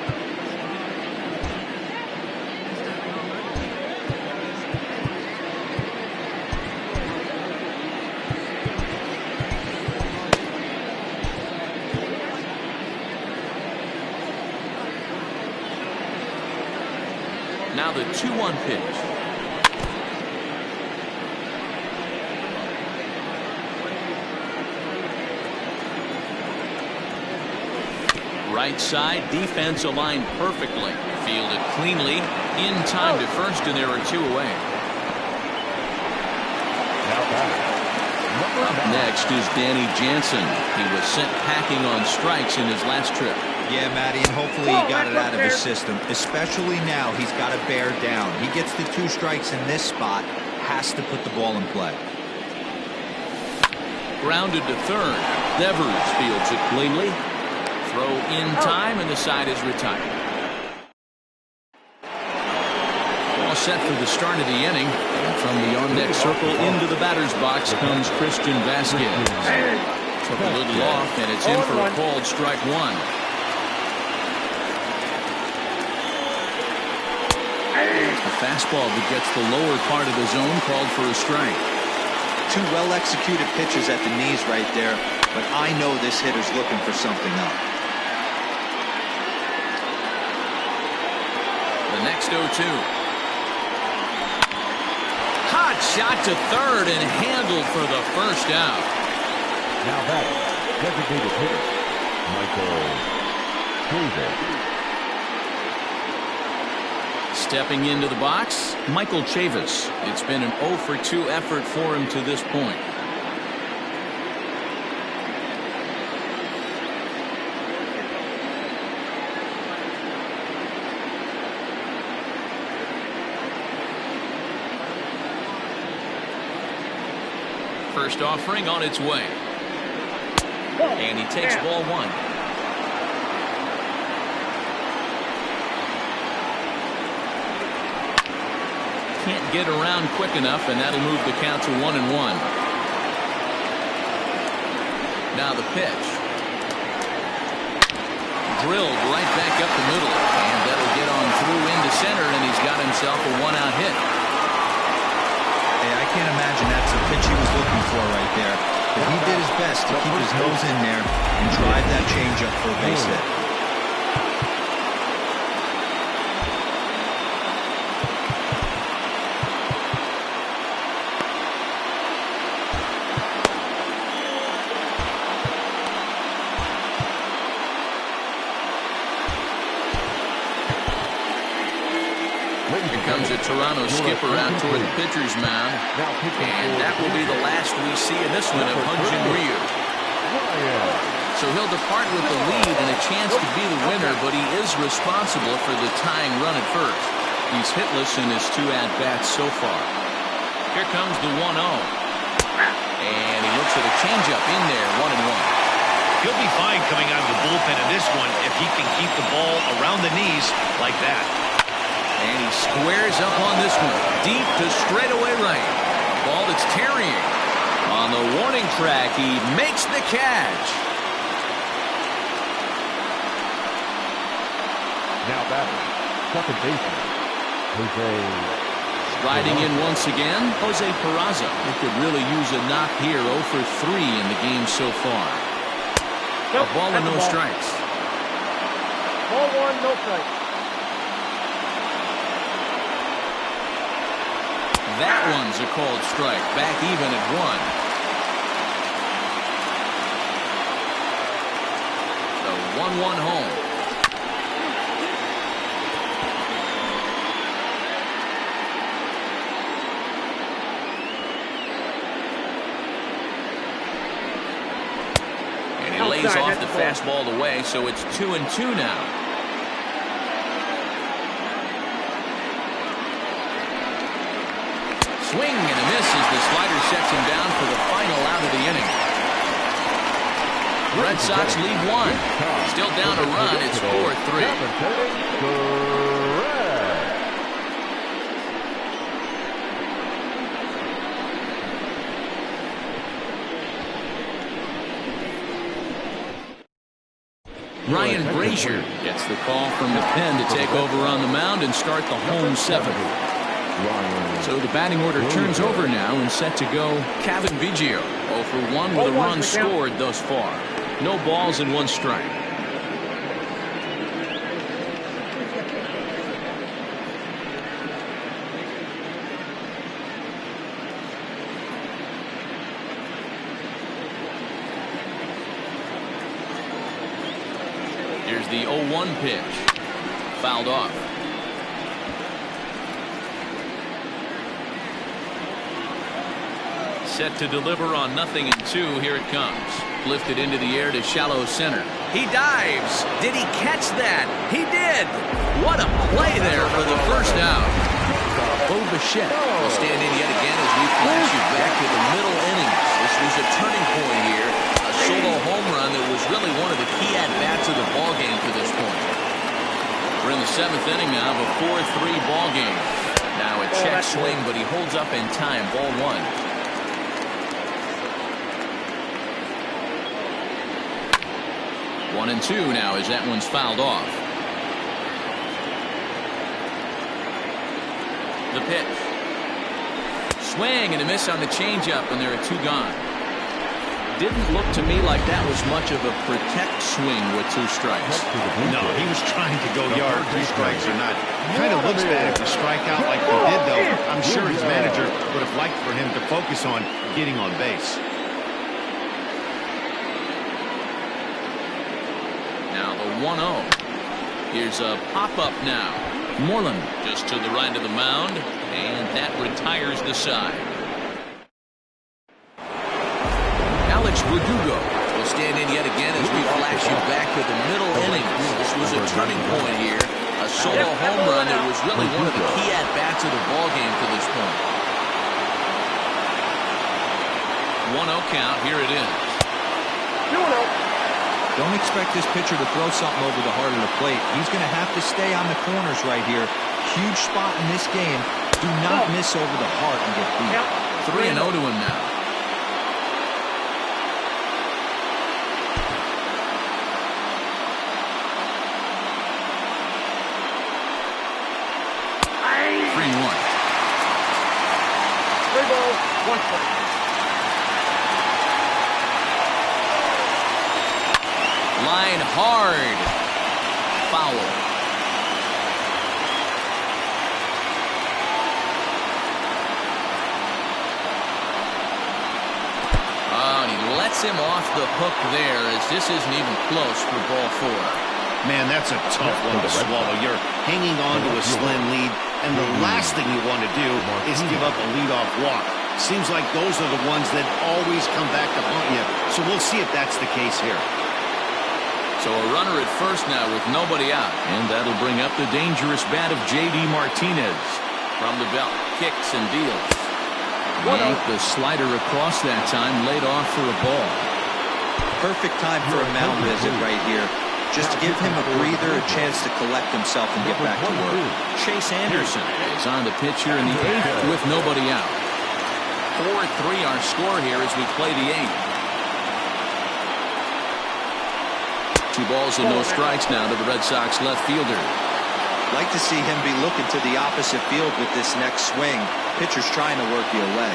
Now the 2-1 pitch. Right side, defense aligned perfectly. Fielded cleanly, in time to first, and there are 2 away. Up next is Danny Jansen. He was sent packing on strikes in his last trip. Yeah, Matty, and hopefully he got it out of his system. Especially now, he's got to bear down. He gets the 2 strikes in this spot, has to put the ball in play. Grounded to third. Devers fields it cleanly. Throw in time, and the side is retired. All set for the start of the inning. And from the on-deck circle into the batter's box comes Christian Vasquez. Took a little off, and it's in for a called strike 1. A fastball that gets the lower part of the zone called for a strike. 2 well-executed pitches at the knees right there, but I know this hitter's looking for something up. The next 0-2. Hot shot to third and handled for the first out. Now batting, designated hitter, Michael Chavis. Stepping into the box, Michael Chavis. It's been an 0 for 2 effort for him to this point. First offering on its way. And he takes ball 1. Can't get around quick enough, and that'll move the count to 1-1. Now the pitch. Drilled right back up the middle, and that'll get on through into center, and he's got himself a 1-out hit. Hey, I can't imagine that's the pitch he was looking for right there. But he did his best to keep his nose in there and drive that changeup for a base hit. Here comes a Toronto skipper out toward the pitcher's mound. And that will be the last we see in this one of Hyun-Jin Ryu. So he'll depart with the lead and a chance to be the winner, but he is responsible for the tying run at first. He's hitless in his 2 at-bats so far. Here comes the 1-0. And he looks at a changeup in there, 1-1. He'll be fine coming out of the bullpen in this one if he can keep the ball around the knees like that. And he squares up on this one, deep to straightaway right. Ball that's tarrying. On the warning track, he makes the catch. Now batting, second baseman, Jose. Riding in once again, Jose Peraza. He could really use a knock here, 0 for 3 in the game so far. A ball and no strikes. Ball 1, no strikes. That one's a called strike. Back even at 1. The 1-1 home. And he lays off the fastball away, so it's 2-2 now. Swing and a miss as the slider sets him down for the final out of the inning. Red Sox lead 1. Still down a run. It's 4-3. Ryan Brazier gets the call from the pen to take over on the mound and start the home 7th. So the batting order turns over now and set to go Cavan Biggio. 0 for 1 with a run scored thus far. No balls and 1 strike. Here's the 0-1 pitch. Fouled off. Set to deliver on 0-2. Here it comes. Lifted into the air to shallow center. He dives. Did he catch that? He did. What a play there for the first out. Bo Bichette will stand in yet again as we flash you back to the middle innings. This was a turning point here. A solo home run that was really one of the key at-bats of the ballgame to this point. We're in the 7th inning now of a 4-3 ballgame. Now a check swing, but he holds up in time. Ball 1. 1-2 now as that one's fouled off. The pitch. Swing and a miss on the changeup, and there are 2 gone. Didn't look to me like that was much of a protect swing with 2 strikes. No, he was trying to go yard. 2 strikes or not. Kind of looks bad to strike out like he did, though. I'm sure his manager would have liked for him to focus on getting on base. 1-0. Here's a pop-up now. Moreland just to the right of the mound, and that retires the side. Alex Verdugo will stand in yet again as we flash you back to the middle innings. This was a turning point here. A solo home run that was really one of the key at-bats of the ballgame to this point. 1-0 count. Here it is. 2-0. Don't expect this pitcher to throw something over the heart of the plate. He's going to have to stay on the corners right here. Huge spot in this game. Do not miss over the heart and get beat. 3-0 to him now. Line hard. Foul. Oh, and he lets him off the hook there as this isn't even close for ball 4. Man, that's a tough one to swallow. You're hanging on to a slim lead, and the last thing you want to do is give up a leadoff walk. Seems like those are the ones that always come back to haunt you. So we'll see if that's the case here. So a runner at first now with nobody out. And that'll bring up the dangerous bat of J.D. Martinez. From the belt, kicks and deals. Yanked the slider across that time, laid off for a ball. Perfect time for a mound visit right here. Just to give him a breather, a chance to collect himself and get back to work. Chase Anderson is on the pitch here in the 8th with nobody out. 4-3 our score here as we play the 8th. 2 balls and no strikes now to the Red Sox left fielder. Like to see him be looking to the opposite field with this next swing. Pitcher's trying to work you away.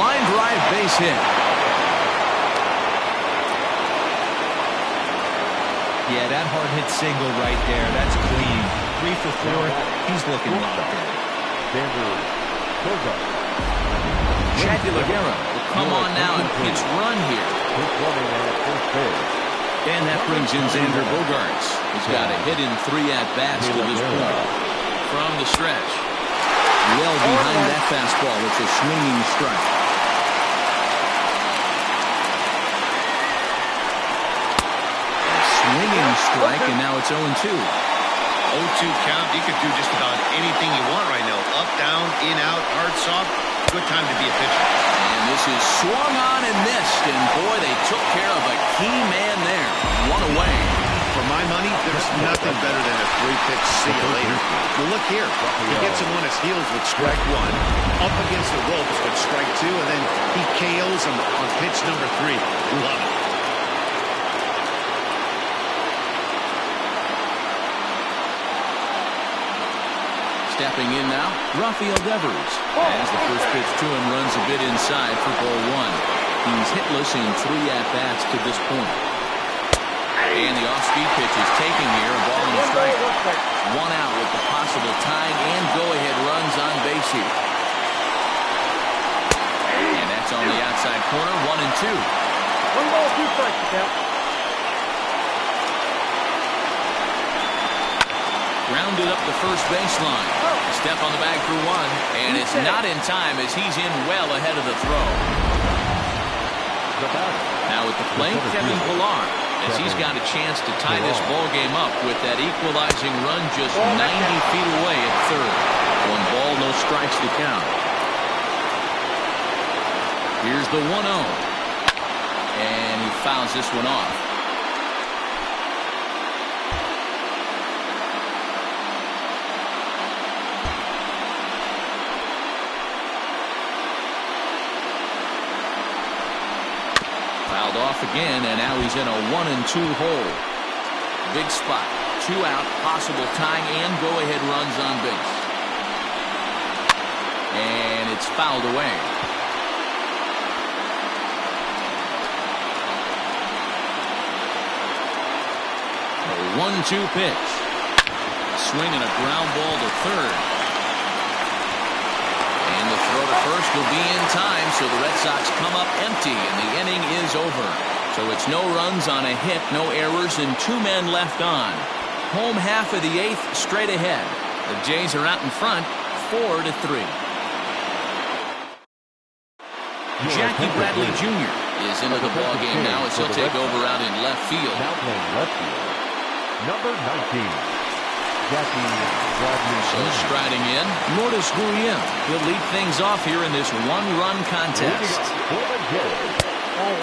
Line drive base hit. Yeah, that hard hit single right there. That's clean. 3 for 4. He's looking locked in. Chad De La Guerra will come on now and pitch run here. And that brings in Xander Bogaerts. He's got a hit in 3 at-bats to this point. From the stretch. Well behind that fastball. It's a swinging strike. Swinging strike, and now it's 0-2. 0-2 count. You could do just about anything you want right now. Up, down, in, out, hard, soft. Good time to be a pitcher. And this is swung on and missed. And boy, they took care of a key man there. 1 away. For my money, there's nothing better than a 3-pitch see you later. Well, look here. He gets him on his heels with strike 1. Up against the ropes with strike 2. And then he KOs him on pitch number 3. Love it. Stepping in now, Rafael Devers. As the first pitch to him runs a bit inside for ball 1. He's hitless in 3 at-bats to this point. And the off-speed pitch is taken here, a ball and a strike. 1 out with the possible tying and go-ahead runs on base here. And that's on the outside corner, 1-2. 1 ball, 2 strikes, count. Grounded up the first baseline. A step on the bag for 1, and it's not in time as he's in well ahead of the throw. Now at the plate, Kevin Pillar, as he's got a chance to tie this ball game up with that equalizing run just 90 feet away at third. 1 ball, no strikes to count. Here's the 1-0, and he fouls this one off. Fouled off again, and now he's in a 1-2 hole. Big spot. 2 out, possible tying and go-ahead runs on base. And it's fouled away. A 1-2 pitch. Swing and a ground ball to third. And the throw to first will be in time, so the Red Sox come up empty, and the inning is over. So it's no runs on a hit, no errors, and 2 men left on. Home half of the 8th, straight ahead. The Jays are out in front, 4-3. Jackie Bradley Jr. is into the ball game now as he'll take over out in left field. Now playing left field, number 19, Jackie Bradley So Jr. striding in, Lourdes Gurriel. He'll lead things off here in this one-run contest.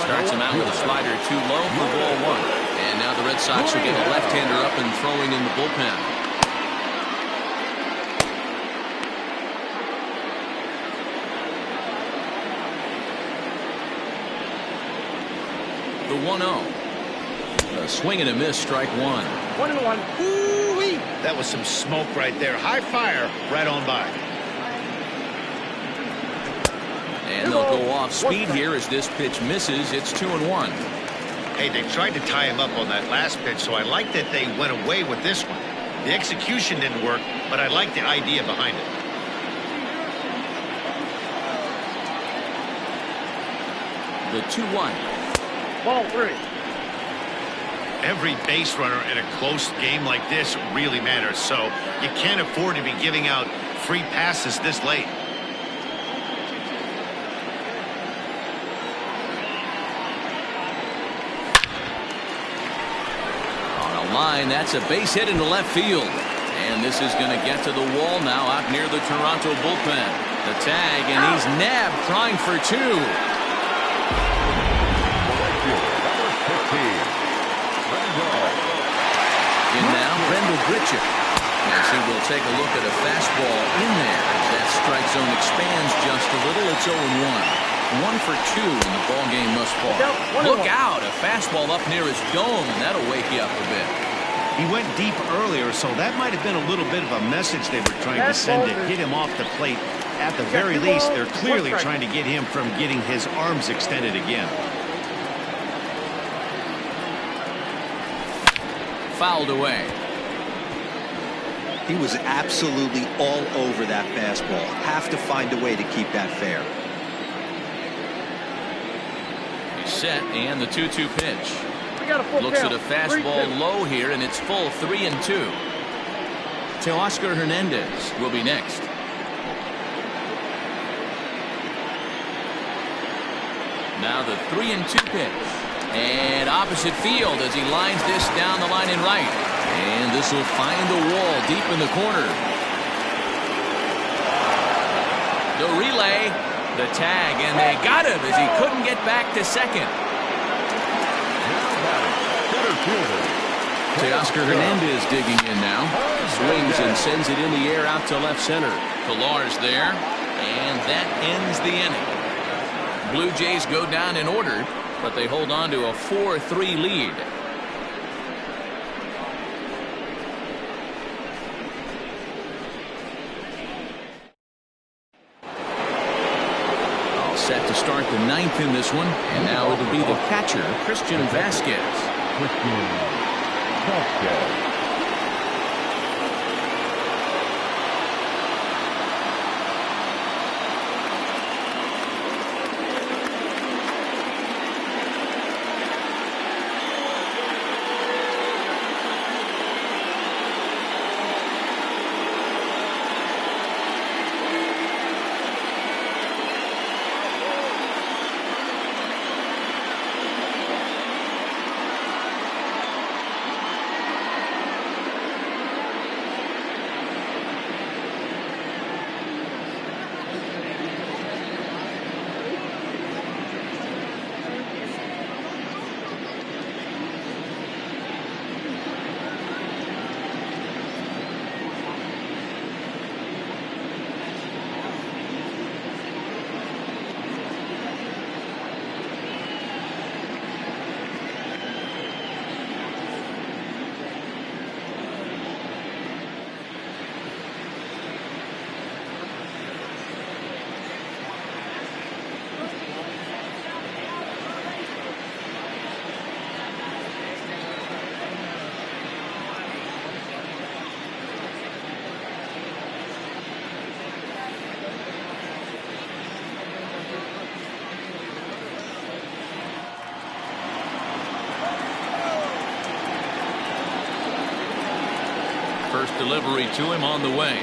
Starts him out with a slider too low for ball 1. And now the Red Sox will get a left-hander up and throwing in the bullpen. The 1-0. A swing and a miss, strike 1. 1-1. Ooh-wee. That was some smoke right there. High fire right on by. And they'll go off speed here as this pitch misses. It's 2-1. Hey, they tried to tie him up on that last pitch, so I like that they went away with this one. The execution didn't work, but I like the idea behind it. The 2-1. Ball 3. Every base runner in a close game like this really matters, so you can't afford to be giving out free passes this late. On a line, that's a base hit into left field. And this is going to get to the wall now out near the Toronto bullpen. The tag, and he's nabbed, trying for 2. In now, Brendel Grichuk. As he will take a look at a fastball in there. As that strike zone expands just a little, it's 0-1. 1 for 2 in the ball game thus far. Look out, a fastball up near his dome, and that'll wake you up a bit. He went deep earlier, so that might have been a little bit of a message they were trying to send to get him off the plate. At the very least, they're clearly trying to get him from getting his arms extended again. Fouled away. He was absolutely all over that fastball. Have to find a way to keep that fair. He's set, and the 2-2 pitch. We got a full Looks count. at a fastball 3-2. low here, and it's full 3-2. Teoscar Hernandez will be next. Now the 3-2 pitch. And opposite field as he lines this down the line in right. And this will find the wall deep in the corner. The relay, the tag, and they got him as he couldn't get back to second. Teoscar Hernandez digging in now. Swings and sends it in the air out to left center. Pillar's there, and that ends the inning. Blue Jays go down in order, but they hold on to a 4-3 lead. All set to start the 9th in this one, and now it'll be the catcher, Christian Vasquez. Christian Vasquez. First delivery to him on the way.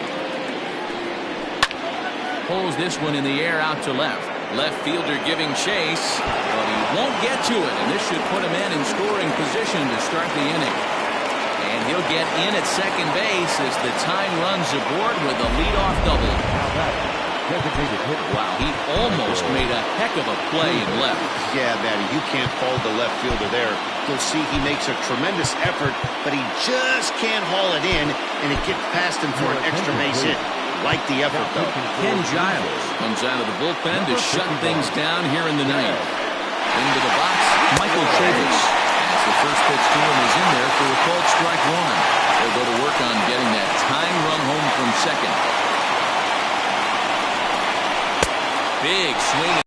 Pulls this one in the air out to left. Left fielder giving chase, but he won't get to it, and this should put him in scoring position to start the inning. And he'll get in at second base as the tying runs aboard with a leadoff double. Wow, he almost made a heck of a play in left. Yeah, Matty, you can't fault the left fielder there. You'll see he makes a tremendous effort, but he just can't haul it in, and it gets past him for an extra base hit. Like the effort, though. Ken Giles comes out of the bullpen to shut things down here in the ninth. Into the box, Michael Chavis. As the first pitch to him is in there for a called strike one. They'll go to work on getting that tying run home from second. Big swing.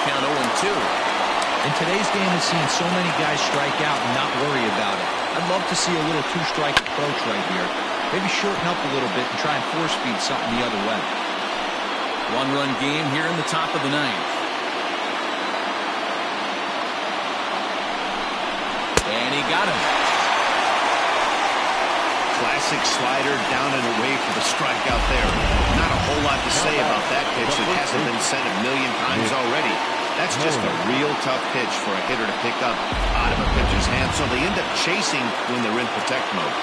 Count 0-2. In today's game, we've seen so many guys strike out and not worry about it. I'd love to see a little two-strike approach right here. Maybe shorten up a little bit and try and four-speed something the other way. One-run game here in the top of the ninth. And he got him. Classic slider down and away for the strikeout there. Not a whole lot to say about that pitch. It hasn't been said a million times already. That's just a real tough pitch for a hitter to pick up out of a pitcher's hand, so they end up chasing when they're in protect mode.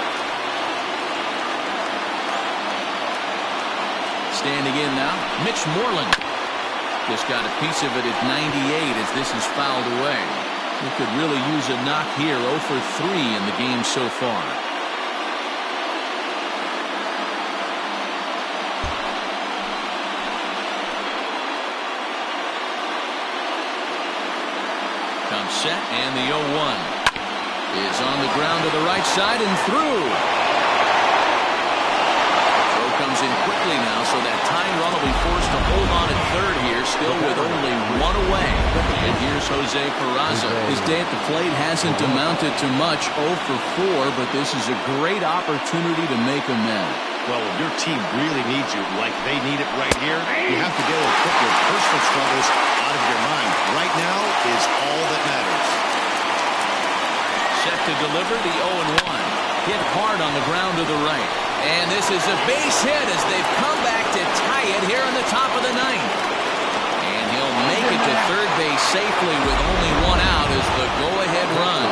Standing in now, Mitch Moreland. Just got a piece of it at 98 as this is fouled away. He could really use a knock here. 0 for 3 in the game so far. Comes set, and the 0-1 is on the ground to the right side and through. Comes in quickly now, so that tying run will be forced to hold on at third here, still with only one away. And here's Jose Peraza. His day at the plate hasn't amounted to much, 0 for 4, but this is a great opportunity to make amends. Well, when your team really needs you, like they need it right here, you have to be able to put your personal struggles out of your mind. Right now is all that matters. Set to deliver the 0-1. Hit hard on the ground to the right. And this is a base hit as they've come back to tie it here in the top of the ninth. And he'll make it to third base safely with only one out as the go-ahead run.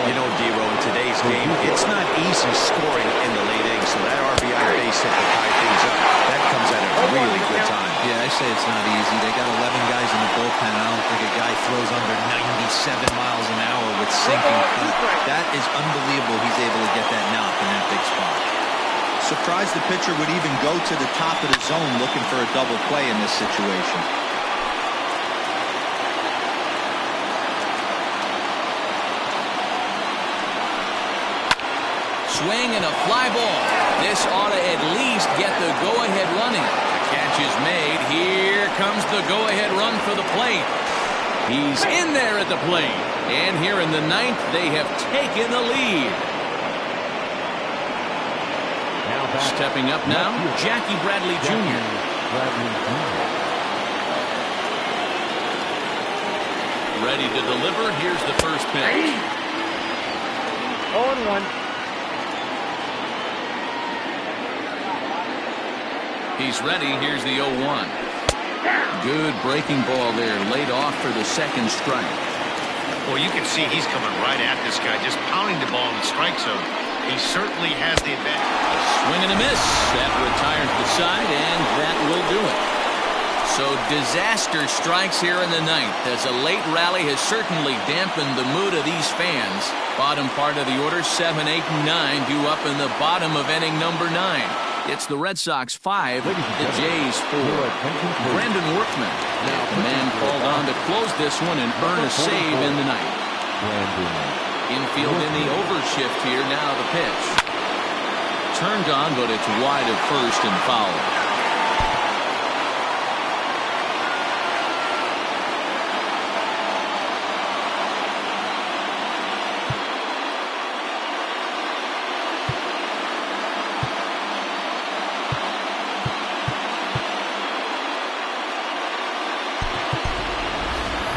You know, D-Row, in today's game, it's not easy scoring in the late innings, so that RBI base hit to tie things up, that comes at a really good time. Yeah, I say it's not easy. They got 11 guys in the bullpen. I don't think a guy throws under 97 miles an hour with sinking cut. That is unbelievable he's able to get that knock in that big spot. Surprised the pitcher would even go to the top of the zone looking for a double play in this situation. Swing and a fly ball. This ought to at least get the go-ahead running. The catch is made. Here comes the go-ahead run for the plate. He's in there at the plate. And here in the ninth, they have taken the lead. Stepping up now, Jackie Bradley Jr. Ready to deliver. Here's the first pitch. 0-1. He's ready. Here's the 0-1. Good breaking ball there. Laid off for the second strike. Well, you can see he's coming right at this guy, just pounding the ball in the strike zone. He certainly has the advantage. A swing and a miss. That retires the side, and that will do it. So disaster strikes here in the ninth, as a late rally has certainly dampened the mood of these fans. Bottom part of the order, 7, 8, and 9, due up in the bottom of inning number 9. It's the Red Sox 5, the Jays 4. Brandon Workman, the man called on to close this one and earn a save in the ninth. Infield in the overshift here, now the pitch. Turned on, but it's wide of first and foul.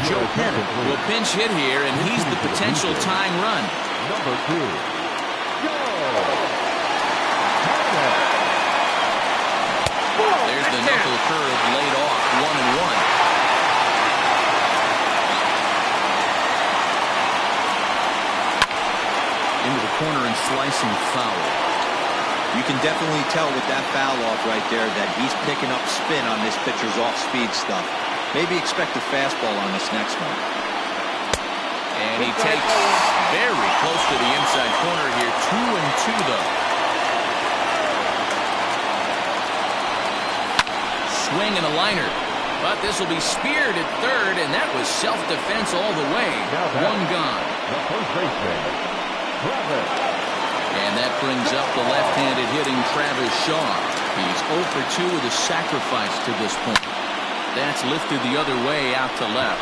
Joe Pennant will pinch hit here, and he's the potential tying run. number 2, Joe Turner. There's the knuckle curve laid off, 1-1. Into the corner and slicing foul. You can definitely tell with that foul off right there that he's picking up spin on this pitcher's off-speed stuff. Maybe expect a fastball on this next one. And he takes very close to the inside corner here. 2-2 though. Swing and a liner. But this will be speared at third, and that was self-defense all the way. One gone. The first baseman, Travis. And that brings up the left-handed hitting Travis Shaw. He's 0 for 2 with a sacrifice to this point. That's lifted the other way out to left.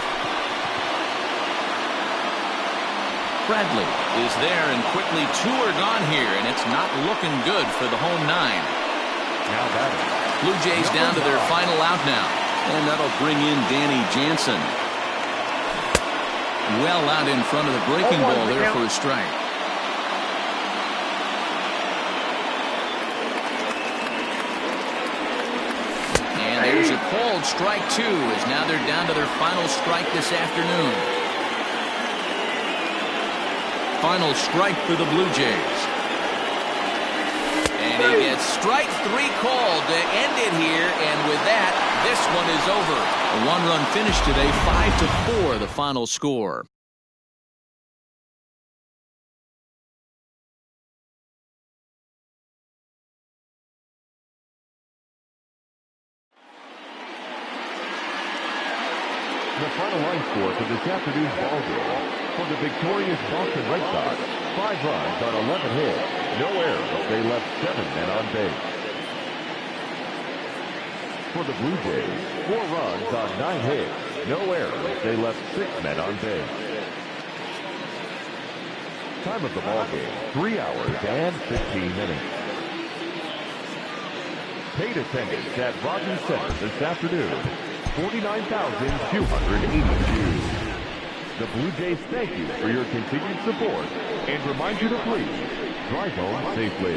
Bradley is there, and quickly 2 are gone here, and it's not looking good for the home 9. Now batting. Blue Jays down to their final out now. And that'll bring in Danny Jansen. Well out in front of the breaking ball there for a strike. And there's a called strike 2, as now they're down to their final strike this afternoon. Final strike for the Blue Jays. And he gets strike 3 called to end it here, and with that, this one is over. A 1-run finish today, 5-4 the final score. The final line score for this afternoon's ball game. For the victorious Boston Red Sox, 5 runs on 11 hits, no errors. They left 7 men on base. For the Blue Jays, 4 runs on 9 hits, no errors. They left 6 men on base. Time of the ball game, 3 hours and 15 minutes. Paid attendance at Rogers Center this afternoon, 49,282. The Blue Jays thank you for your continued support and remind you to please drive home safely.